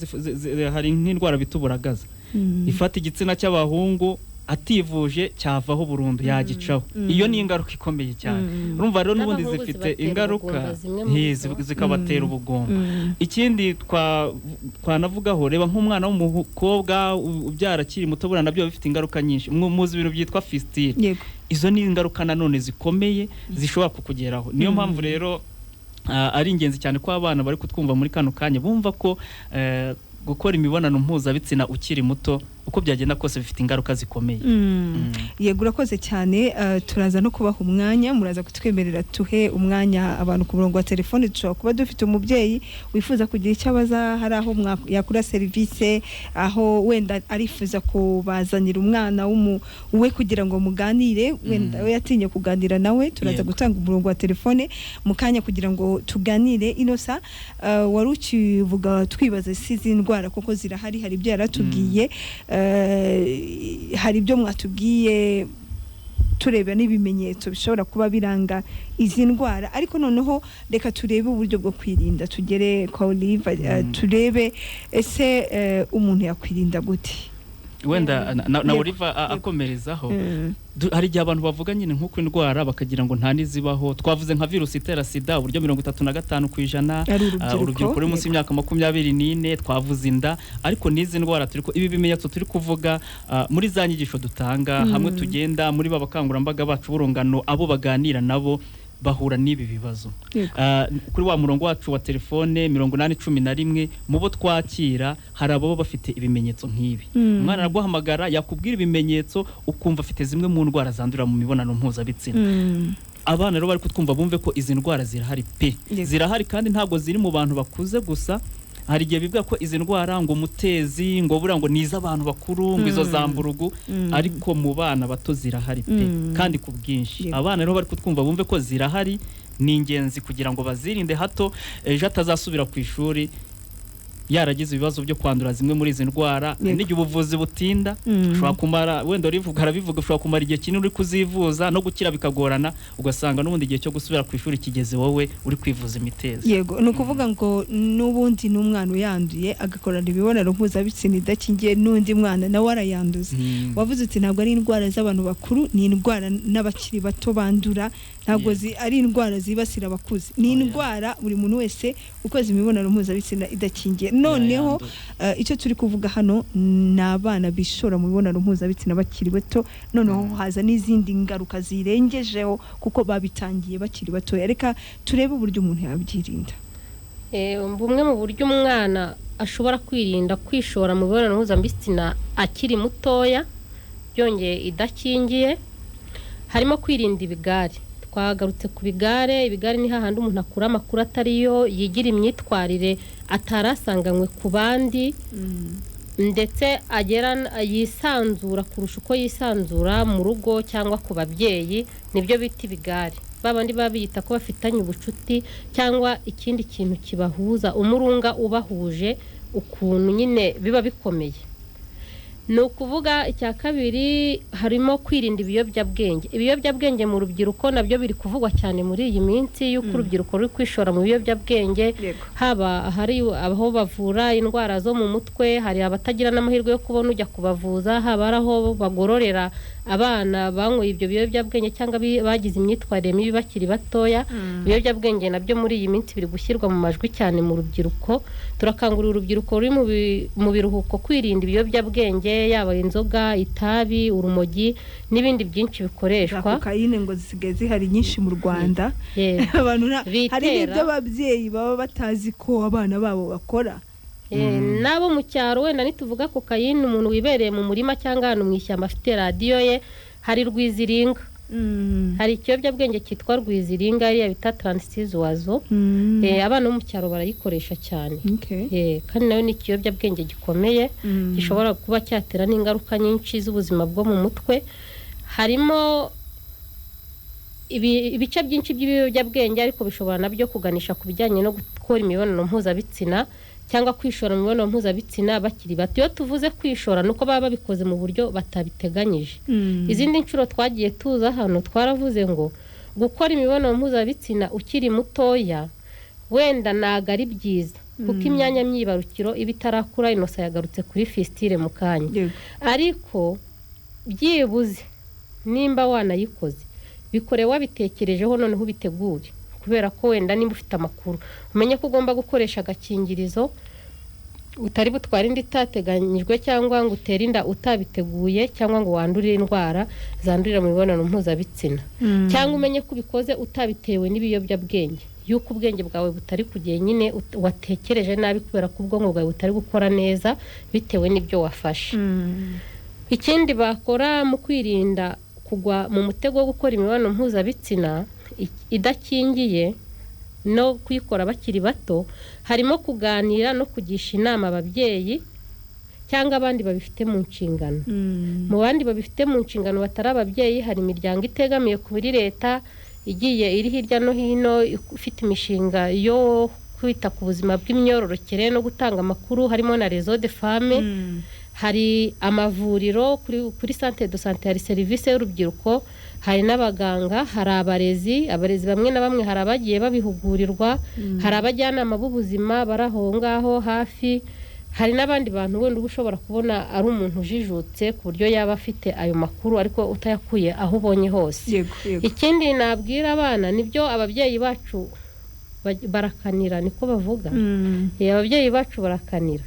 hari nk'indwara bituburagaza ifata igitsina cy'abahungu ativuje cyavaho burundu yagicaho iyo ni ingaruka ikomeye cyane urumva rero n'ubundi zifite ingaruka zikabatera ubugomba ikindi twanavugaho reba nk'umwana w'umukobwa ubyara kiri muto burana nabyo bifite ingaruka nyinshi muzi ibintu byitwa fistule izo ni ingaruka nanone zikomeye zishobora kukugeraho niyo mpamvu rero ari ingenzi cyane ko abana bari kutwumva muri kano kanya bumva ko gukora imibonano mpuzabitsina ukiri muto uko byagenda kose bifite ingaruka zikomeye yego urakoze cyane turaza no kubaha umwanya muraza kutwemerera tuhe umwanya abantu ku murongo wa telefone dushobora kuba dufite umubyeyi wifuza kugira icyo abaza hari aho yakura service aho wenda arifuza kubazanira umwana we kugira ngo muganire wenda we yatinye kuganira nawe turaza gutanga umurongo wa telefone mu kanya kugira ngo tuganire inosa wari ukivuga twibaza sizi indwara kuko zirahari hari ibyo yaratubwiye hari ibyo mwatubwiye tureba n'ibimenyetso bishobora kuba biranga izi ndwara ariko noneho reka turebe uburyo bwo kwirinda tugere kwa Oliver turebe ese umuntu yakwirinda gute wenda na Oliver akomerezaho hari igihe abantu bavuga nyine nk'uko indwara bakagira ngo nta nizibaho twavuze nka virusi itera sida uburyo 35% urubyiruko ruri munsi y'imyaka 24 twavuze inda ariko n'izi ndwara turiko ibi bimenyetso turi kuvuga muri za nyigisho dutanga hamwe tugenda muri babakangurambaga bacu burungano abo baganira nabo bahura n'ibi bibazo kuri wa murongo wacu wa telefone 811 mubo twakira hari abo bafite ibimenyetso nk'ibi umwana araguhamagara yakubwira ibimenyetso ukumva afite zimwe mu ndwara zandura mu mibonano mpuzabitsina abana rero bari kutwumva bumve ko izi ndwara zirahari zirahari kandi ntabwo ziri mu bantu bakuze gusa hari igihe bivuga ko izi ndwara ngo mutezi ngo bura ngo niza abantu bakuru ngo izo zamburugu ariko mu bana bato zirahari kandi ku bwinshi abana rero bari kutwumva bumve ko zirahari ni ingenzi kugira ngo bazirinde hato ejo atazasubira ku ishuri yaragize ibibazo byo kwandura zimwe muri izi ndwara n'igihe ubuvuzi butinda ushobora kumara wenda arabivuga ushobora kumara igihe kinini uri kuzivuza no gukira bikagorana ugasanga n'ubundi igihe cyo gusubira ku ishuri kigeze wowe uri kwivuza imitezi yego ni ukuvuga ngo n'ubundi n'umwana uyanduye agakorana imibonano mpuzabitsina idakingiye n'undi mwana nawe arayanduza wavuze uti ntabwo ari indwara z'abantu bakuru ni indwara n'abakiri bato bandura ntabwo ari indwara zibasira abakuze ni indwara buri muntu wese ukoze imibonano mpuzabitsina idakingiye noneho icyo turi kuvuga hano n'abana bishora mu mibonano mpuzabitsina bakiri bato noneho haza n'izindi ngaruka zirengejeho kuko babitangiye bakiri bato reka turebe uburyo umuntu yabyirinda bumwe mu buryo umwana ashobora kwirinda kwishora mu mibonano mpuzabitsina akiri mutoya byongeye idakingiye harimo kwirinda ibigare. Twagarutse ku bigare ni hahandi umuntu akura amakuru atariyo, yigira imyitwarire atarasanganywe ku bandi, ndetse yisanzura kurusha uko yisanzura mu rugo cyangwa ku babyeyi, nibyo bita ibigare. Babandi babita ko bafitanye ubucuti cyangwa ikindi kintu kibahuza, umurunga ubahuje ukuntu nyine biba bikomeye. Ni ukuvuga icya kabiri harimo kwirinda ibiyobyabwenge mu rubyiruko, nabyo biri kuvugwa cyane muri iyi minsi y'uko urubyiruko ruri kwishora mu biyobyabwenge. Haba hari aho bavura indwara zo mu mutwe, hari abatagira n'amahirwe yo kubona ujya kubavuza, haba ari aho bagororera abana banyweye ibyo biyobyabwenge cyangwa bagize imyitwarire mibi bakiri batoya. Ibiyobyabwenge nabyo muri iyi minsi biri gushyirwa mu majwi cyane mu rubyiruko. Turakangurira urubyiruko ruri mu biruhuko kwirinda ibiyobyabwenge, yaba inzoga, itabi, urumogi n'ibindi byinshi bikoreshwa. Kokayine ngo zisigaye zihari nyinshi mu Rwanda. Abantu hari n'ibyo ababyeyi baba batazi ko abana babo bakora. Nabo mu cyaro wenda nituvuga kokayine, umuntu wibereye mu murima cyangwa ahantu mu ishyamba afite radiyo ye, hari rwiziringa. Hari ikiyobyabwenge cyitwa rwiziringa ariya bita transitizuwazo. Abana bo mu cyaro barayikoresha cyane. Kandi nayo ni ikiyobyabwenge gikomeye gishobora kuba cyatera n'ingaruka nyinshi z'ubuzima bwo mu mutwe. Harimo ibice byinshi by'ibiyobyabwenge, ariko bishobora nabyo kuganisha ku bijyanye no gukora imibonano mpuzabitsina cyangwa kwishora mu mibonano mpuzabitsina bakiri bato. Iyo tuvuze kwishora nuko baba babikoze mu buryo batabiteganyije. Izindi nshuro twagiye tuza hano twaravuze ngo gukora imibonano mpuzabitsina ukiri mutoya wenda ntago ari byiza, kuko imyanya myibarukiro iba itarakura. Inosa yagarutse kuri fistile mu kanya. Ariko byibuze nimba wanayikoze, bikore wabitekerejeho, noneho ubitegure, kubera ko wenda nimba ufite amakuru umenye ko ugomba gukoresha agakingirizo, utari butwara inda itateganyijwe cyangwa ngo utere inda utabiteguye, cyangwa ngo wandurire indwara zandurira mu mibonano mpuzabitsina. Cyangwa umenye ko ubikoze utabitewe n'ibiyobyabwenge, yuko ubwenge bwawe butari kugiye nyine watekereje nabi, kubera ko ubwonko bwawe butari gukora neza bitewe n'ibyo wafashe. Ikindi bakora mu kwirinda kugwa mu mutego wo gukora imibonano mpuzabitsina idakingiye no kuyikora bakiri bato, harimo kuganira no kugisha inama ababyeyi cyangwa abandi babifite mu nshingano. Mu bandi babifite mu nshingano batari ababyeyi, hari imiryango itegamiye kuri leta igiye iri hirya no hino ifite imishinga yo kwita ku buzima bw'imyororokere no gutanga amakuru, harimo na Réseau des Femmes. Hari amavuriro kuri centre de santé, hari serivisi y'urubyiruko, hari n'abaganga, hari abarezi bamwe na bamwe, hari abagiye babihugurirwa, hari abajyanama b'ubuzima bari aho ngaho hafi, hari n'abandi bantu wenda uba ushobora kubona ari umuntu ujijutse ku buryo yaba afite ayo makuru ariko utayakuye aho ubonye hose. Ikindi nabwira abana, nibyo ababyeyi bacu barakanira, niko bavuga. Ababyeyi bacu barakanira,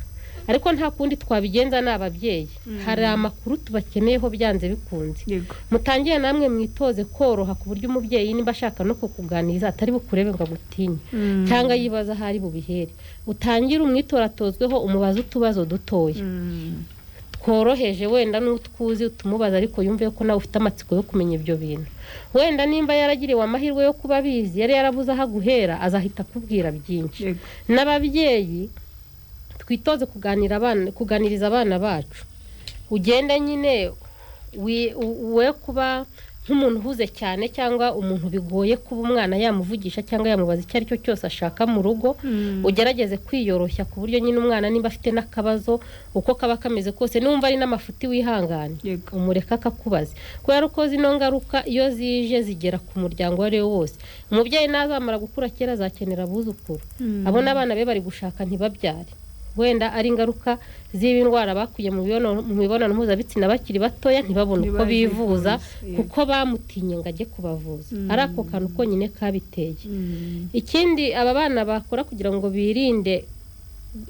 ariko nta kundi twabigenza n'ababyeyi. Hari amakuru tubakeneyeho byanze bikunze. Mutangiye namwe mwitoze koroha ku buryo umubyeyi nimba ashaka no kukuganiriza atari bukurebe ngo agutinye cyangwa yibaza hari bubihere. Utangire umwitoratozweho, umubaza utubazo dutoya tworoheje, wenda n'utwuzi utumubaza, ariko yumve ko nawe ufite amatsiko yo kumenya ibyo bintu. Wenda nimba yaragiriwe amahirwe yo kuba bizi, yari yarabuze aho aguhera, azahita akubwira byinshi. N'ababyeyi twitoze kuganiriza abana bacu. Ugende nyine we kuba nk'umuntu uhuze cyane cyangwa umuntu bigoye kuba umwana yamuvugisha cyangwa yamubaza icyo ari cyo cyose ashaka mu rugo. Ugerageze kwiyoroshya ku buryo nyine umwana nimba afite n'akabazo uko kaba kameze kose, numva ari n'amafuti wihangane, umureka akakubaza, kubera ko zino ngaruka iyo zije zigera ku muryango wari wose. Umubyeyi nazamara gukura kera azakenera abuzukuru, abona abana be bari gushaka ntibabyare, wenda ari ingaruka z'ibi ndwara bakuye mu mibonano mpuzabitsina bakiri batoya, ntibabone uko bivuza kuko bamutinye ngo ajye kubavuza. Ari ako kantu konyine kabiteye. Ikindi aba bana bakora kugira ngo birinde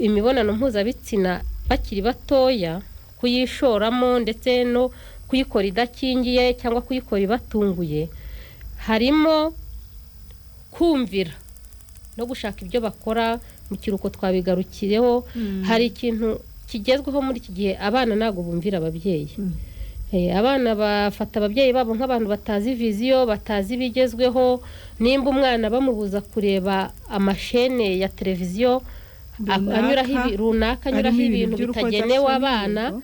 imibonano mpuzabitsina bakiri batoya, kuyishoramo ndetse no kuyikora idakingiye cyangwa kuyikora ibatunguye, harimo kumvira no gushaka ibyo bakora mu kiruko twabigarukireho hari ikintu kigezweho muri iki gihe abana nago bumvira ababyeyi abana bafata ababyeyi babo nk'abantu batazi viziyo batazi bigezweho nimba umwana bamubuza kureba amashene ya televiziyo anyuraho ibintu bitagenewe abana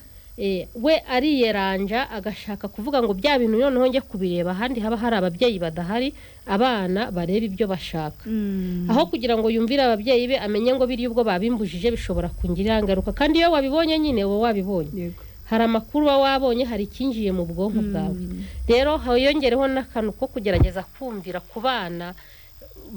we ariyeranja agashaka kuvuga ngo bya bintu noneho njye kubireba ahandi haba hari ababyeyi badahari abana bareba ibyo bashaka aho kugira ngo yumvire ababyeyi be amenye ngo biri ubwo babimbujije bishobora kungirira ingaruka kandi iyo wabibonye nyine wowe wabibonye hari amakuru wabonye hari ikinjiye mu bwonko bwawe rero hayongereho n'akantu ko kugerageza kumvira ku bana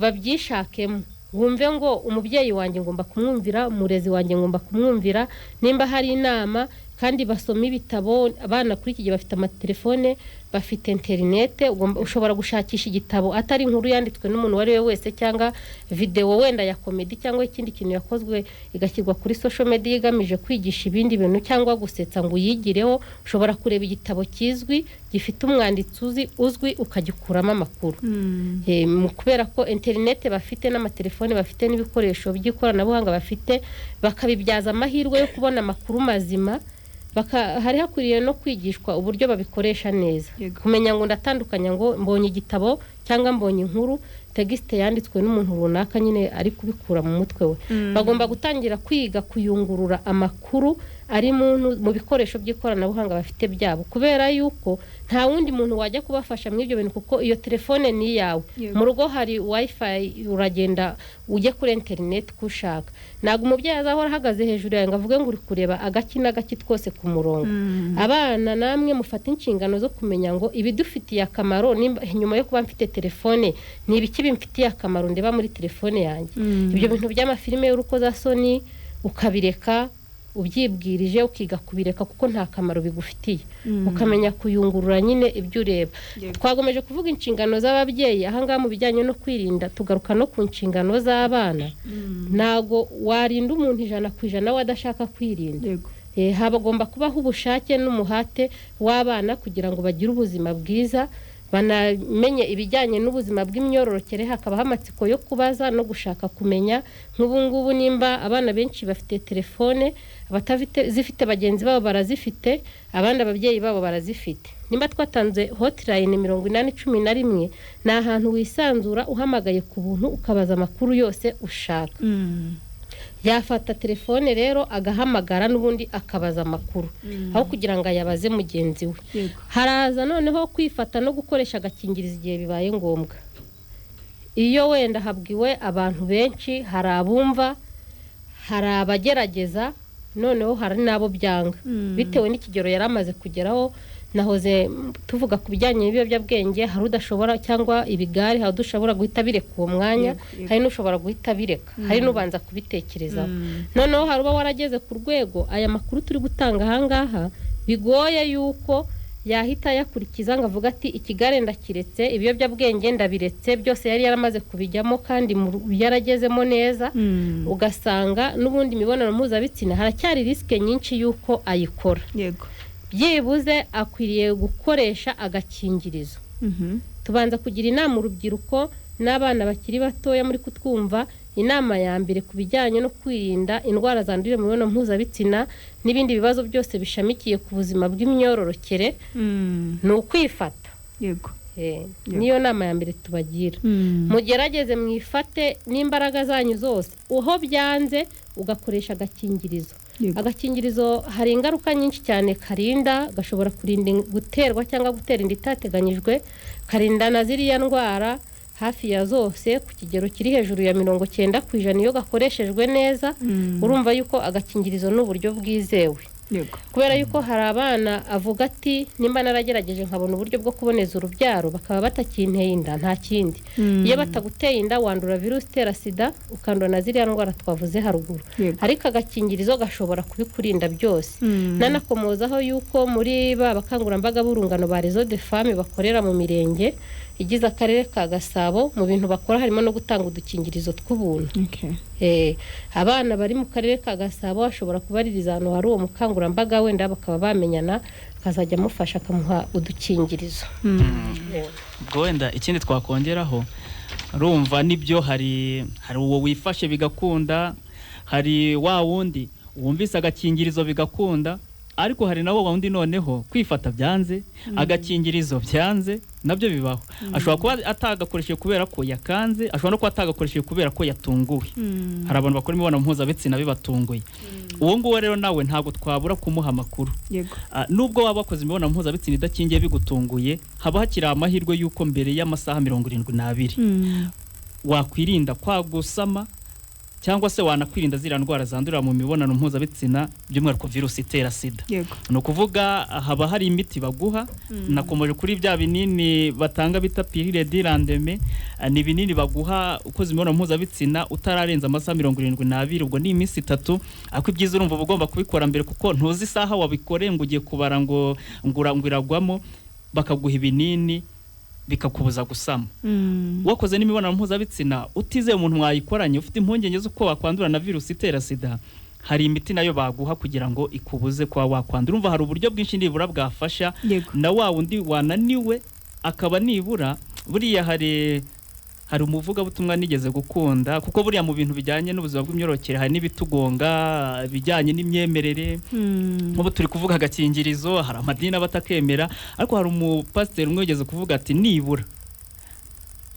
babyishakemo wumve ngo umubyeyi wanjye ngomba kumwumvira umurezi wanjye ngomba kumwumvira nimba hari inama kandi basoma ibitabo abana kuri iki gihe bafite amatelefone bafite interinete ushobora gushakisha igitabo atari inkuru yanditswe n'umuntu wari we wese cyangwa video wenda ya comedy cyangwa ikindi kintu yakozwe igashyirwa kuri social media igamije kwigisha ibindi bintu cyangwa gusetsa ngo yigireho ushobora kureba igitabo kizwi gifite umwanditsi uzwi ukagikuramo amakuru kubera ko interinete bafite n'amatelefone bafite n'ibikoresho by'ikoranabuhanga bafite bakabibyaza amahirwe yo kubona amakuru mazima hari hakwiriye no kwigishwa uburyo babikoresha neza kumenya ngo ndatandukanya ngo mbonye igitabo cyangwa mbonye inkuru texte yanditswe n'umuntu runaka nyine ari kubikura mu mutwe we bagomba gutangira kwiga kuyungurura amakuru ari mu bikoresho by'ikoranabuhanga bafite byabo kubera yuko nta wundi muntu wajya kubafasha mu ibyo bintu kuko iyo telefone ni yawe mu rugo hari wifi uragenda ujye kuri internet kushaka nago umubyeyi azahora ahagaze hejuru yawe ngo avuge ngo uri kureba agakina gaki twose ku murongo abana namwe mufata inshingano zo kumenya ngo ibidufitiye akamaro nyuma yo kuba mfite telefone ni ibiki bimfitiye akamaro ndeba muri telefone yanjye ibyo bintu by'amafilime y'urukozasoni ukabireka ubyibwirije ukiga kubireka kuko nta kamaro bigufitiye ukamenya kuyungurura nyine ibyo ureba twagomeje kuvuga inshingano z'ababyeyi ahangaha mu bijyanye no kwirinda tugaruka no ku nshingano z'abana nago warinda umuntu 100% wadashaka kwirinda habagomba kubaho ubushake n'umuhate w'abana kugira ngo bagire ubuzima bwiza banamenye ibijyanye n'ubuzima bw'imyororokere hakabaho amatsiko yo kubaza no gushaka kumenya nk'ubu ngubu nimba abana benshi bafite telefone abatafite zifite bagenzi babo barazifite abandi ababyeyi babo barazifite nimba twatanze hotline 811 ni ahantu wisanzura uhamagaye ku buntu ukabaza amakuru yose ushaka yafata telefone rero agahamagara n'ubundi akabaza amakuru aho kugira ngo ayabaze mugenzi we haraza noneho kwifata no gukoresha agakingirizo igihe bibaye ngombwa iyo wenda habwiwe abantu benshi hari abumva hari abagerageza noneho hari nabo byanga bitewe n'ikigero yaramaze kugeraho nahoze tuvuga ku bijyanye n'ibiyobyabwenge hari udashobora cyangwa ibigari hari udushobora guhita bireka uwo mwanya hari n'ushobora guhita bireka hari n'ubanza kubitekerezaho noneho hari uba warageze ku rwego aya makuru turi gutanga ahangaha bigoye yuko yahita yakurikiza ngo avuga ati ikigare ndakiretse ibiyobyabwenge ndabiretse byose yari yaramaze kubijyamo kandi yaragezemo neza ugasanga n'ubundi imibonano mpuzabitsina haracyari risike nyinshi yuko ayikora byibuze akwiriye gukoresha agakingirizo tubanza kugira inama urubyiruko n'abana bakiri batoya muri kutwumva inama ya mbere ku bijyanye no kwirinda indwara zandurira mu mibonano mpuzabitsina n'ibindi bibazo byose bishamikiye ku buzima bw'imyororokere ni ukwifata niyo nama ya mbere tubagira mugerageze mwifate n'imbaraga zanyu zose uho byanze ugakoresha agakingirizo agakingirizo hari ingaruka nyinshi cyane karinda gashobora kurinda guterwa cyangwa gutera inda itateganyijwe karinda na ziriya ndwara hafi ya zose ku kigero kiri hejuru ya 90% iyo gakoreshejwe neza urumva yuko agakingirizo n'uburyo bwizewe kubera yuko hari abana avuga ati nimba naragerageje nkabona uburyo bwo kuboneza urubyaro bakaba batakinteye inda nta kindi iyo bataguteye inda wandura virusi itera sida ukandura na ziriya ndwara twavuze haruguru ariko agakingirizo gashobora kubikurinda byose nanakomozaho yuko muri bakangurambaga b'urungano ba Réseau de Femmes bakorera mu mirenge igize akarere ka Gasabo mu bintu bakora harimo no gutanga udukingirizo tw'ubuntu abana bari mu karere ka Gasabo bashobora kubaririza hano hari uwo mukangurambaga wenda bakaba bamenyana akazajya amufasha akamuha udukingirizo ubwo wenda ikindi twakongeraho urumva nibyo hari uwo wifashe bigakunda, hari wa wundi wumvise agakingirizo bigakunda, ariko hari nabo wundi noneho kwifata byanze, agakingirizo byanze, nabyo bibaho. Ashobora kuba atagakoresheje kubera ko yakanze, ashobora no kuba atagakoresheje kubera ko yatunguwe. Hari abantu bakora imibonano mpuzabitsina bibatunguye. Uwo nguwo rero nawe ntago twabura kumuha amakuru. Yego. Nubwo waba wakoze imibonano mpuzabitsina idakingiye bigutunguye, haba hakiri amahirwe yuko mbere y'amasaha 72 wakwirinda kwagusama, cyangwa se wanakwirinda zira ndwara zandurira mu mibonano mpuzabitsina by'umwihariko virusi itera sida. No kuvuga haba hari imiti baguha, nakomeje kuri bya binini batanga bita pilule dirandeme, ni binini baguha ukoze imibonano mpuzabitsina utararenza amasaha 72, ubwo ni iminsi 3, ako ibyiza urumva ugomba kubikora mbere kuko ntuzi isaha wabikore ngo ugiye kubara ngo ngurangwiragwamo, bakaguha ibinini bikakubuza gusama. Wakoze n'imibonano mpuzabitsina utizeye umuntu mwayikoranye, ufite impungenge z'uko wakwandura na virusi itera sida, hari imiti nayo baguha kugira ngo ikubuze kwa wakwandura. Urumva hari uburyo bwinshi nibura bwafasha na wa wundi wananiwe akaba nibura. Buriya hari umuvuga butumwa nigeze gukunda, kuko buriya mu bintu bijyanye n'ubuzima bw'imyororokere hari n'ibitugonga bijyanye n'imyemerere. Nk'ubu turi kuvuga agakingirizo, hari amadini abatakemera, ariko hari umupasiteri umwe wigeze kuvuga ati nibura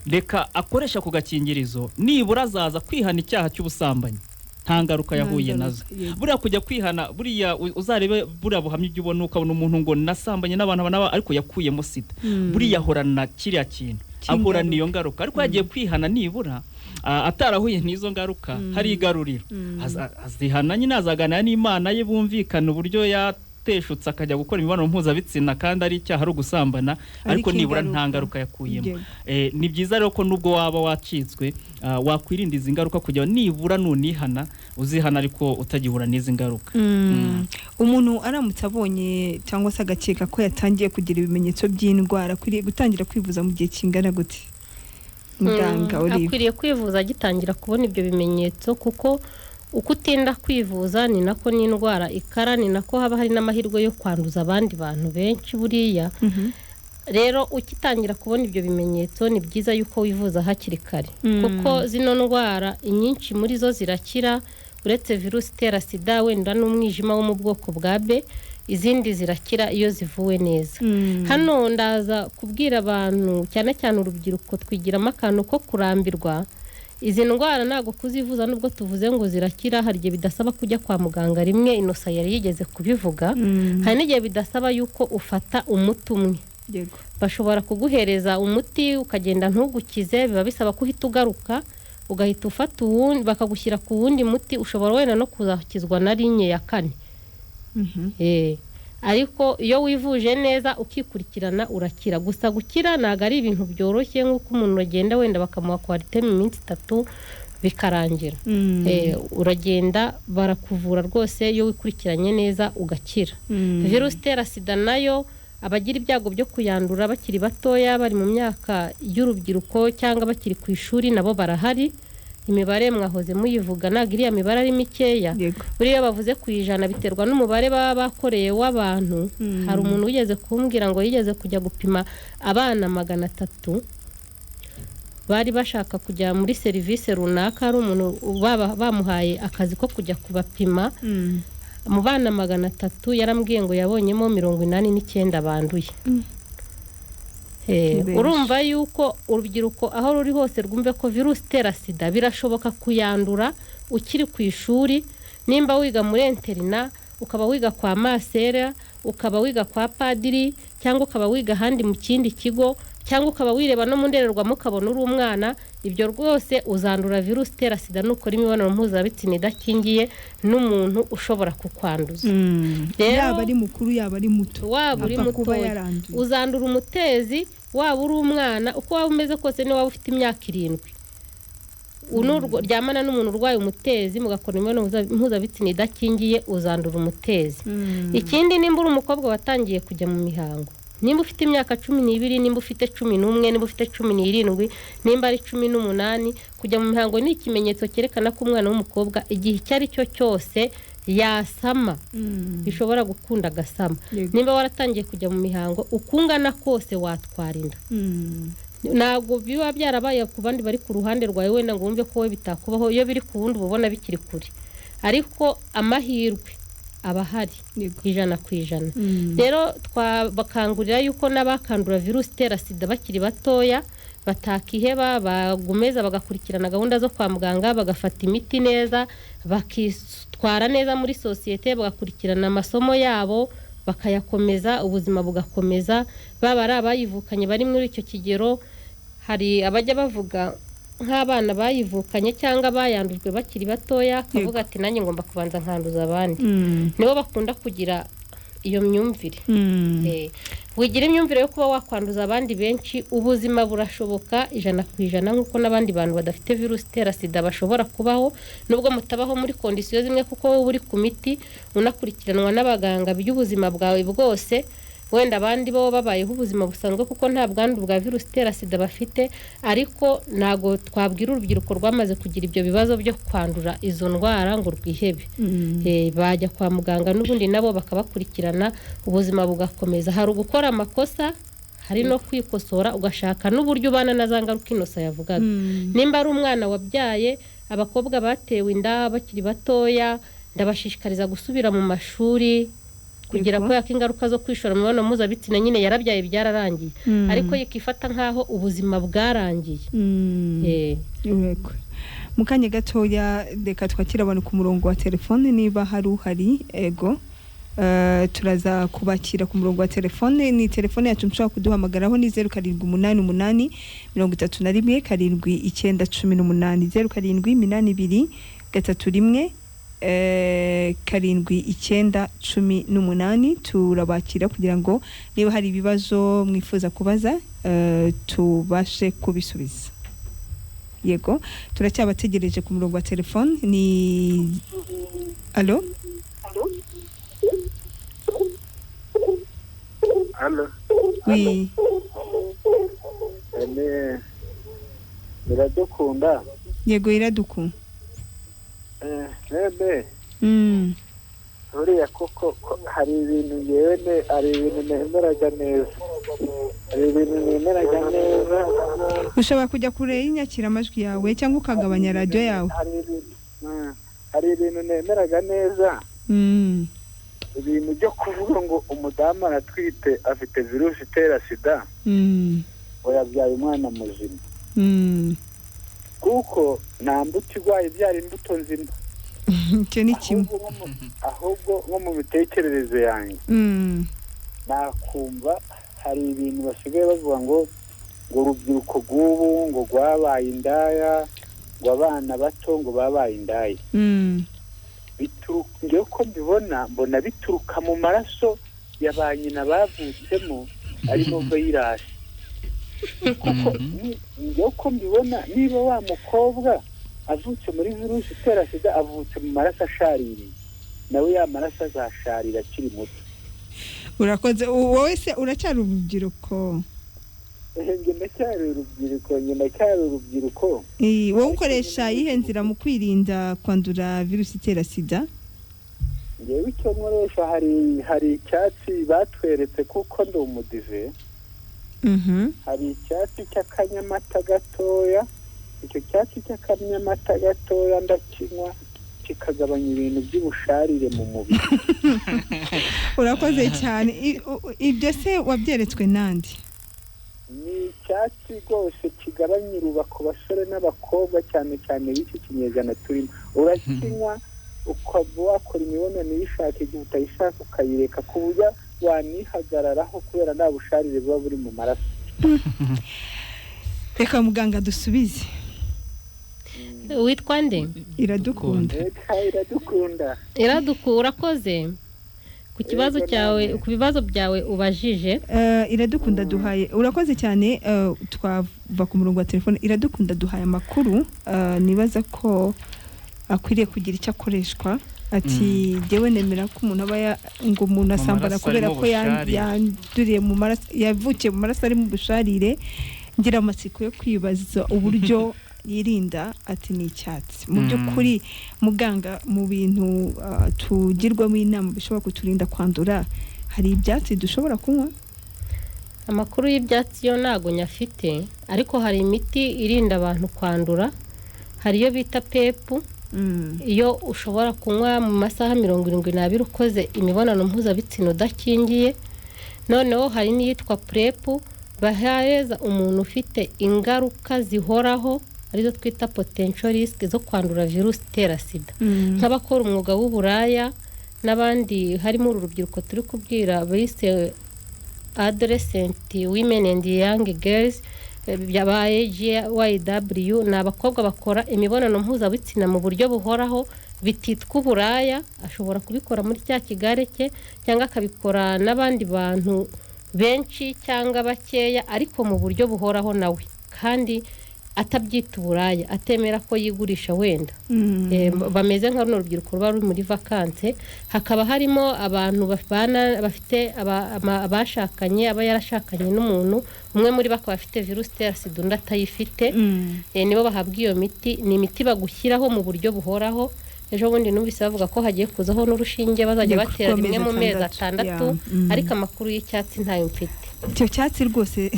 reka akoresha ku gakingirizo, nibura azaza kwihana icyaha cy'ubusambanyi, nta ngaruka yahuye nazo. Buriya kujya kwihana, buriya uzarebe buriya buhamya ibyo ubona ukabona umuntu ngo nasambanye n'abantu ariko yakuyemo sida, buriya ahorana kiriya kintu, ahura niyo ngaruka. Ariko yagiye kwihana nibura atarahuye n'izo ngaruka, hari igaruriro, azihana nyine, azaganira n'Imana ye bumvikana uburyo yateshutse akajya gukora imibonano mpuzabitsina kandi ari icyaha ari ugusambana, ariko nibura nta ngaruka yakuyemo. Ni byiza rero ko nubwo waba wacitswe wakwirinda izi ngaruka kugira nibura nunihana uzihana ariko utagihura n'izi ngaruka. Umuntu aramutse abonye cyangwa se agakeka ko yatangiye kugira ibimenyetso by'indwara, akwiriye gutangira kwivuza mu gihe kingana gute? Muganga akwiriye kwivuza agitangira kubona ibyo bimenyetso, kuko uko utinda kwivuza ni nako n'indwara ikara, ni nako haba hari n'amahirwe yo kwanduza abandi bantu benshi buriya. Rero ukitangira kubona ibyo bimenyetso ni byiza yuko wivuza hakiri kare, kuko zino ndwara inyinshi muri zo zirakira, uretse virusi itera sida wenda n'umwijima wo mu bwoko bwa B, izindi zirakira iyo zivuwe neza. Hano ndaza kubwira abantu cyane cyane urubyiruko twigiramo akantu ko kurambirwa. Izi ndwara ntago kuzivuza nubwo tuvuze ngo zirakira, hari igihe bidasaba kujya kwa muganga rimwe, Inosa yari yigeze kubivuga. Hari n'igihe bidasaba yuko ufata umuti umwe. Bashobora kuguhereza umuti ukagenda ntugukize, biba bisaba ko uhita ugaruka ugahita ufata uwundi, bakagushyira ku wundi muti, ushobora wenda no kuzakizwa na linye ya 4. Ariko iyo wivuje neza ukikurikirana urakira. Gusa gukira ntago ari ibintu byoroshye nk'uko umuntu agenda wenda bakamuha qualité mu minsi 3 bikarangira. Uragenda barakuvura rwose iyo wikurikiranye neza ugakira. Virusi itera sida nayo abagira ibyago byo kuyandura bakiri batoya, bari mu myaka y'urubyiruko cyangwa bakiri ku ishuri, nabo barahari. Imibare mwahoze muyivuga ntago iriya mibare ari mikeya. Buriya bavuze ku ijana biterwa n'umubare baba bakoreye w'abantu. Hari umuntu wigeze kumbwira ngo yigeze kujya gupima abana 300, bari bashaka kujya muri serivisi runaka, ari umuntu bamuhaye akazi ko kujya kubapima. Mu bana 300 yarambwiye ngo yabonyemo 89 banduye. Urumva yuko urubyiruko aho ruri hose rwumve ko virusi itera sida birashoboka kuyandura ukiri ku ishuri. Nimba wiga muri interina, ukaba wiga kwa masera, ukaba wiga kwa padiri, cyangwa ukaba wiga handi mu kindi kigo, cyangwa ukaba wireba no mu ndorerwamo ukabona uri umwana, ibyo rwose uzandura virusi itera sida nukora imibonano mpuzabitsina idakingiye n'umuntu ushobora kukwanduza. Yaba ari mukuru yaba ari muto, waba uri muto uzandura umutezi, waba uri umwana, uko waba umeze kose, ni waba ufite imyaka 7 ryamana n'umuntu urwaye umutezi mugakora imibonano mpuzabitsina idakingiye, uzandura umutezi. Ikindi, nimba uri umukobwa watangiye kujya mu mihango, nimba ufite imyaka 12, nimba ufite 11, nimba ufite 17, nimba ari 18, kujya mu mihango ni ikimenyetso cyerekana ko umwana w'umukobwa igihe icyo ari cyo cyose yasama, bishobora gukunda agasama. Nimba waratangiye kujya mu mihango, ukungana kose watwara inda. ntabwo biba byarabaye ku bandi bari ku ruhande rwawe wenda ngo wumve ko we bitakubaho iyo biri ku wundi ubona bikiri kure ariko amahirwe aba ahari ijana ku ijana rero twabakangurira yuko n'abakandura virusi itera sida bakiri batoya batakiheba bagumeza bagakurikirana gahunda zo kwa muganga bagafata imiti neza bakitwara neza muri sosiyete bagakurikirana amasomo yabo bakayakomeza ubuzima bugakomeza baba ari abayivukanye bari muri icyo kigero hari abajya bavuga nk'abana bayivukanye cyangwa bayandujwe bakiri batoya kavuga ati nanjye ngomba kubanza nkanduza abandi nibo bakunda kugira iyo myumvire wigira imyumvire yo kuba wakwanduza abandi benshi ubuzima burashoboka 100% nk'uko n'abandi bantu badafite virusi itera sida bashobora kubaho nubwo mutabaho muri kondisiyo zimwe kuko wowe uri ku miti unakurikiranwa n'abaganga by'ubuzima bwawe bwose wenda abandi bo babayeho ubuzima busanzwe kuko nta bwandu bwa virusi itera sida bafite ariko nago twabwira urubyiruko rwamaze kugira ibyo bibazo byo kwandura izo ndwara ngo rwihebe bajya kwa muganga n'ubundi nabo bakabakurikirana ubuzima bugakomeza hari ugukora amakosa hari no kwikosora ugashaka n'uburyo ubana na za ngaruka inosa yavugaga nimba ari umwana wabyaye abakobwa batewe inda bakiri batoya ndabashishikariza gusubira mu mashuri kugira ko yakingaruka zo kwishora mu mibonano mpuzabitsina nyine yarabyaye byararangiye ariko yikifata nkaho ubuzima bwarangiye mu kanya gatoya reka twakira abantu ku murongo wa telefone niba hari uhari ego turaza kubakira ku murongo wa telefone ni telefone yacu mushobora kuduhamagaraho ni 0788 31 7 918 0782 31 7 turabakira kugira ngo niba hari ibibazo mwifuza kubaza tubashe kubisubiza yego turacyabategereje ku murongo wa telefone ni allo oui iradukunda yego iradukunda rebe uriya koko hari ibintu yewe hari ibintu nemeraga neza ushobora kujya kure y'inyakira amajwi yawe cyangwa ukagabanya radio yawe hari ibintu nemeraga neza ibintu byo kuvuga ngo umudamu aratwite afite virusi itera sida yabyaye umwana muzima kuko nta mbuto igwaye ibyara imbuto nzima icyo ni kimwe ahubwo nko mu mitekerereze yanjye nakumva hari ibintu basigaye bavuga ngo urubyiruko rw'ubu ngo rwabaye indaya ngo abana bato ngo babaye indaya ngewe ko mbona bituruka mu maraso ya ba nyina bavutsemo ari nubwo yirashe kuko ngewe ko mbibona niba wa mukobwa avutse muri virusi itera sida avutse mu maraso ashaririye nawe ya maraso azasharira akiri muto urakoze wowe se uracyari urubyiruko njye ndacyari urubyiruko wowe ukoresha iyihe nzira mu kwirinda kwandura virusi itera sida ngewe icyo nkoresha hari icyatsi batweretse kuko ndi umudive hari icyatsi cy'akanyamata gatoya icyo cyatsi cy'akanyamata gatoya ndakinywa kikagabanya ibintu by'ubusharire mu mubiri urakoze cyane ibyo se wabyeretswe nandi ni icyatsi rwose kigabanya iruba ku basore n'abakobwa cyane cyane b'iki kinyejana turimo urakinywa ukaba wakora imibonano uyishaka igihe utayishaka ukayireka ku buryo wanihagararaho kubera nta busharire buba buri mu maraso reka muganga dusubize witwa nde iradukunda urakoze ku kibazo cyawe ku bibazo byawe ubajije iradukunda duhaye urakoze cyane twava ku murongo wa telefone iradukunda duhaye amakuru nibaza ko akwiriye kugira icyo akoreshwa ati dewe nemera ko umuntu aba ngo umuntu asambana kubera ko yanduriye mu maraso yavukiye mu maraso ari mu busharire ngira amatsiko yo kwibaza uburyo yirinda ati ni icyatsi mu by'ukuri muganga mu bintu tugirwamo inama bishobora kuturinda kwandura hari ibyatsi dushobora kunywa amakuru y'ibyatsi yo ntago nyafite ariko hari imiti irinda abantu kwandura, hari iyo bita pepu iyo ushobora kunywa mu masaha 72 ukoze imibonano mpuzabitsina udakingiye. Noneho hari n'iyitwa prepu bahereza umuntu ufite ingaruka zihoraho arizo twita potential risk zo kwandura virusi itera sida, nk'abakora umwuga w'uburaya n'abandi harimo urubyiruko turi kubwira bise adolescent women and young girls byabaye GYW, ni abakobwa bakora imibonano mpuzabitsina mu buryo buhoraho bititwa uburaya. Ashobora kubikora muri cya kigare cye cyangwa akabikora n'abandi bantu benshi cyangwa bakeya ariko mu buryo buhoraho nawe, kandi atabyita uburaya, atemera ko yigurisha wenda. Bameze nka runo rubyiruko ruba ruri muri vakanse. Hakaba harimo abantu bafite abashakanye, aba yarashakanye n'umuntu umwe muri bakaba bafite virusi itera sida undi atayifite, nibo bahabwa iyo miti. Ni imiti bagushyiraho mu buryo buhoraho. Ejo bundi numvise bavuga ko hagiye kuzaho n'urushinge bazajya batera rimwe mu mezi 6, ariko amakuru y'icyatsi ntayo mfite. Icyo cyatsi rwose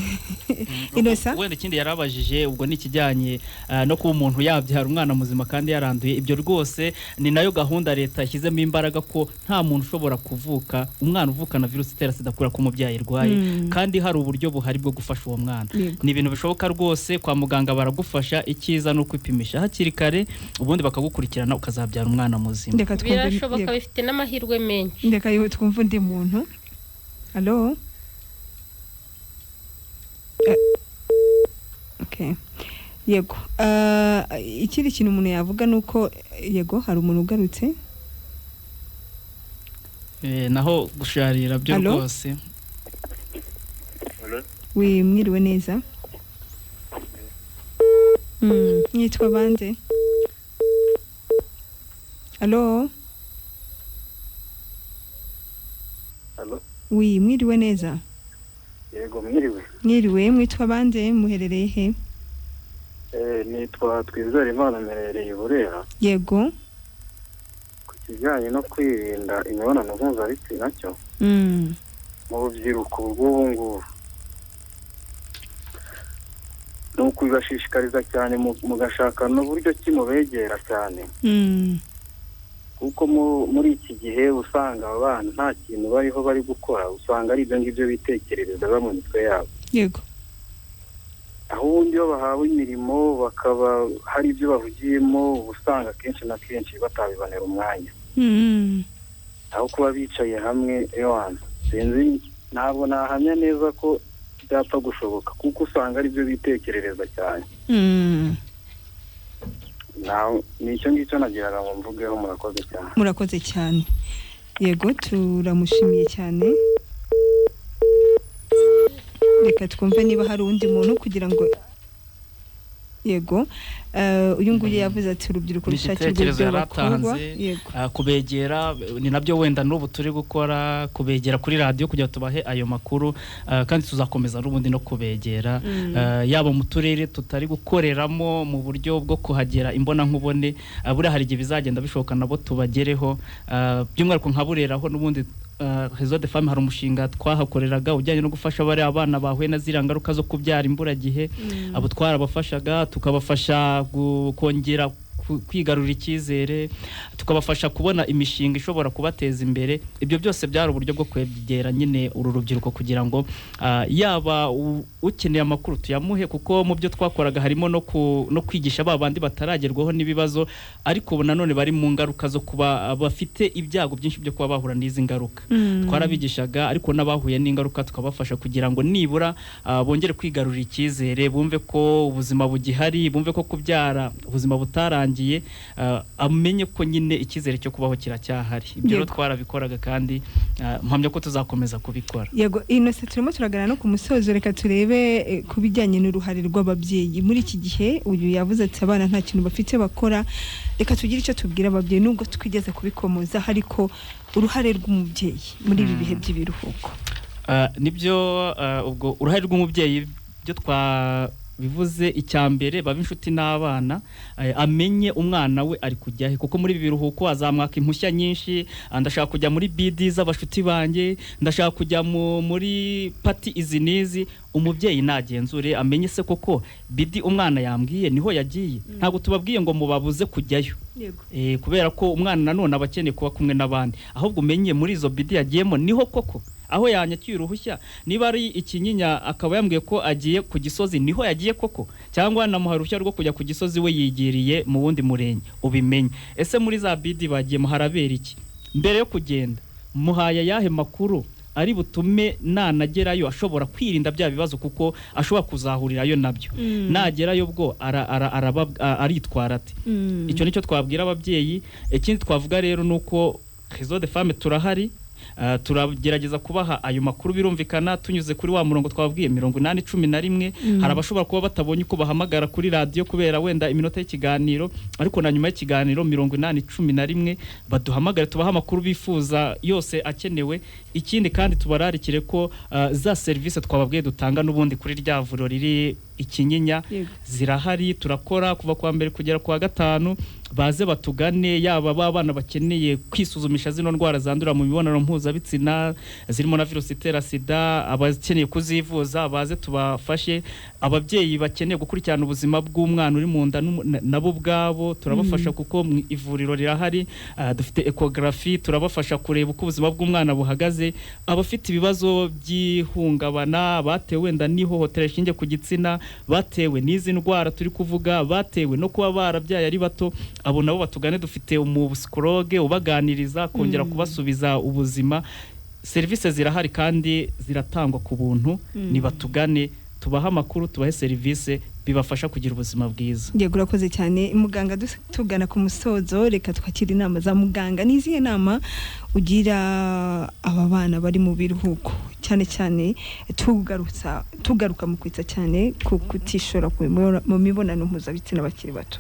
Inosa wenda ikindi yarabajije ubwo ni kijyanye no kuba umuntu yabyara umwana muzima kandi yaranduye. Ibyo rwose ni nayo gahunda leta yashyizemo imbaraga ko nta muntu ushobora kuvuka umwana uvukana virusi itera sida kubera ko umubyeyi arwaye, kandi hari uburyo buhari bwo gufasha uwo mwana. Ni ibintu bishoboka rwose, kwa muganga baragufasha. Icyiza no kwipimisha hakiri kare ubundi bakagukurikirana ukazabyara umwana muzima. Birashoboka, bifite n'amahirwe menshi. Ndeka yo twumva undi muntu. Allo? Okay. Yego. Ikindi kintu umuntu yavuga nuko yego hari umuntu ugarutse. Naho gusharira byo rwose. We mwiriwe neza. Nitwa bande? Allo? Allo? We mwiriwe neza. Yego mwiriwe. Mwiriwe, mwitwa bande, muherereye he? Nitwa Twizere Imana, mperereye Burera. Yego. Ku kijyanye no kwirinda imibonano mpuzabitsina cyo mu rubyiruko rw'ubu ngubu, ni ukubashishikariza cyane mugashaka n'uburyo kimubegera cyane, kuko muri iki gihe usanga abana nta kintu bariho bari gukora, usanga ari ibyo ngibyo bitekerereza mu mitwe yabo. Yego. Aho ubundi iyo bahawe imirimo bakaba hari ibyo bahugiyemo, usanga kenshi na kenshi batabibonera umwanya. Aho kuba bicaye hamwe sinzi, ntabwo nahamya neza ko byapfa gushoboka, kuko usanga ari byo bitekerereza cyane. Ni icyo ngicyo nagiraga ngo mvugeho. Murakoze cyane. Murakoze cyane. Yego, turamushimiye cyane. Reka twumve niba hari undi muntu kugira ngo yego uyu nguye yavuze ati urubyiruko rushakirwa ibyo bakorwa. Kubegera ni nabyo wenda n'ubu turi gukora, kubegera kuri radio kugira tubahe ayo makuru, kandi tuzakomeza n'ubundi no kubegera yaba mu turere tutari gukoreramo mu buryo bwo kuhagera imbona nkubone. Buri hari igihe bizagenda bishoboka nabo tubagereho, by'umwihariko nka Bureraho n'ubundi Réseau de Femmes hari umushinga twahakoreraga ujyanye no gufasha bari abana bahuye na zirangaruka zo kubyara imburagihe. Abo twarabafashaga, tukabafasha kongera kwigarurira icyizere, tukabafasha kubona imishinga ishobora kubateza imbere. Ibyo byose byari uburyo bwo kwegera nyine uru rubyiruko kugira ngo yaba ukeneye amakuru tuyamuhe, kuko mu byo twakoraga harimo no kwigisha babandi bataragerwaho n'ibibazo ariko ubu nanone bari mu ngaruka zo kuba bafite ibyago byinshi byo kuba bahura n'izi ngaruka. Twarabigishaga ariko n'abahuye n'ingaruka tukabafasha kugira ngo nibura bongere kwigarurira icyizere, bumve ko ubuzima bugihari, bumve ko kubyara ubuzima butarangiye, amenye ko nyine icyizere cyo kubaho kiracyahari. Ibyo rero twarabikoraga kandi mpamya ko tuzakomeza kubikora. Yego, Innocent turimo turagana no ku musozo, reka turebe ku bijyanye n'uruhare rw'ababyeyi muri iki gihe. Uyu yavuze ati abana nta kintu bafite bakora. Reka tugire icyo tubwira ababyeyi nubwo twigeze kubikomoza, ariko uruhare rw'umubyeyi muri ibi bihe by'ibiruhuko. Nibyo ubwo uruhare rw'umubyeyi byo bivuze icyambere baba inshuti n'abana amenye umwana we ari kujya he kuko muri biruhuko azamwaka impushya nyinshi ndashaka kujya muri BD z'abashuti banjye ndashaka kujya muri party izinizi umubyeyi nagenzure amenye se koko BD umwana yambwiye niho yagiye ntago tubabwiye ngo mubabuze kujyayo kubera ko umwana nanone abakeneye kuba kumwe n'abandi ahubwo umenye muri izo BD yagiyemo niho koko aho yanyakiye uruhushya niba ari ikinyinya akaba yambwiye ko agiye ku Gisozi niho yagiye koko cyangwa namuha uruhushya rwo kujya ku Gisozi we yigiriye mu wundi murenge ubimenye ese muri za BD bagiye muharabera iki mbere yo kugenda muhaye yahe makuru ari butume nanagerayo ashobora kwirinda bya bibazo kuko ashobora kuzahurirayo nabyo nagerayo bwo aritwara ati icyo nicyo twabwira ababyeyi ikindi twavuga rero nuko Réseau des Femmes turahari turagerageza kubaha ayo makuru birumvikana tunyuze kuri wa murongo twabwiye 811 hari abashobora kuba batabonye ko bahamagara kuri radio kubera wenda iminota y'ikiganiro ariko na nyuma y'ikiganiro 811 baduhamagara tubaha amakuru bifuza yose akenewe ikindi kandi tubararikire ko za service twababwiye dutanga n'ubundi kuri rya vuriro riri ikinyinya zirahari turakora kuva kwa mbere kugera kwa gatanu baze batugane yaba babana bakeneye kwisuzumisha zino ndwara zandura mu mibonano mpuzabitsina zirimo na virusi itera sida abakeneye kuzivuza baze tubafashe ababyeyi bakeneye gukurikirana ubuzima bw'umwana uri mu nda nabo bwabo turabafasha kuko ivuriro rirahari dufite ecography turabafasha kureba uko ubuzima bw'umwana buhagaze abafite ibibazo by'ihungabana batewe wenda n'ihohotera rishingiye ku gitsina batewe n'izi ndwara turi kuvuga batewe no kuba barabyaye ari bato abo nabo batugane dufite umupsikologe ubaganiriza kongera kubasubiza ubuzima service zirahari kandi ziratangwa ku buntu ni batugane tubaha amakuru tubahe service bibafasha kugira ubuzima bwiza yego urakoze cyane muganga tugana ku musozo reka twakira inama za muganga nizihe nama ugira aba bana bari mu biruhuko cyane cyane tugaruka mu kwita cyane kutishora mu mibonano mpuzabitsina bakiri bato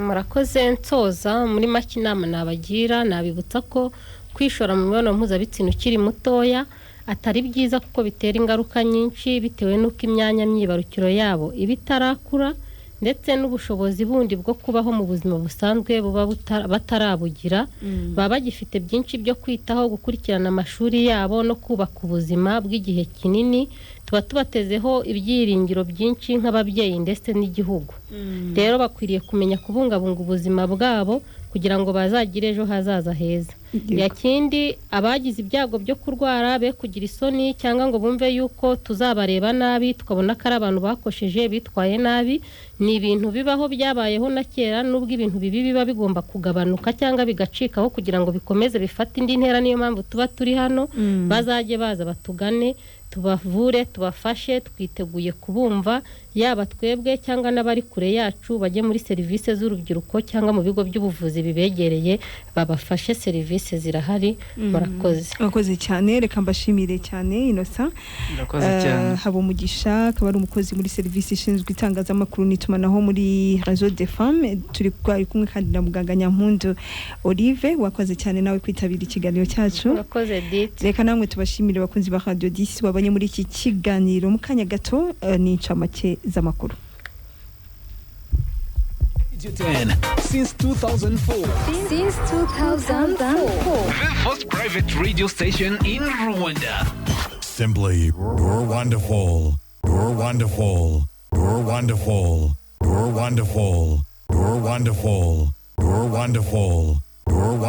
murakoze nsoza muri make inama nabagira nabibutsa ko kwishora mu mibonano mpuzabitsina ukiri mutoya atari byiza kuko bitera ingaruka nyinshi bitewe n'uko imyanya myibarukiro yabo ibitarakura ndetse n'ubushobozi bundi bwo kubaho mu buzima busanzwe buba batarabugira baba bagifite byinshi byo kwitaho gukurikirana amashuri yabo no kubaka ubuzima bw'igihe kinini tuba tubatezeho ibyiringiro byinshi nk'ababyeyi ndetse n'igihugu rero bakwiriye kumenya kubungabunga ubuzima bwabo kugira ngo bazagire ejo hazaza heza yakindi abagize ibyago byo kurwara be kugira isoni cyangwa ngo bumve yuko tuzabareba nabi tukabona ko ari abantu bakosheje bitwaye nabi ni ibintu bibaho byabayeho na kera nubwo ibintu bibi biba bigomba kugabanuka cyangwa bigacikaho kugira ngo bikomeze bifate indi ntera niyo mpamvu tuba turi hano bazajye baza batugane tubavure tubafashe twiteguye kubumva yaba twebwe cyangwa n'abari kure yacu bajye muri service z'urubyiruko cyangwa mu bigo by'ubuvuzi bibegereye babafashe service zirahari murakoze cyane reka mbashimire cyane Innocent habo mugisha akaba ari umukozi muri service ishinzwe itangazamakuru n'itumanaho muri Réseau des Femmes turi kumwe kandi na muganga Nyampundu Olive wakoze cyane nawe kwitabira ikiganiro cyacu murakoze Dite reka namwe tubashimire bakunzi ba Radio 10 babanye muri iki kiganiro mu kanya gato ni incamake z'amakuru. Since 2004. Since 2004. The first private radio station in Rwanda. Simply, you're wonderful. You're wonderful. You're wonderful. You're wonderful. You're wonderful. You're wonderful. You're wonderful.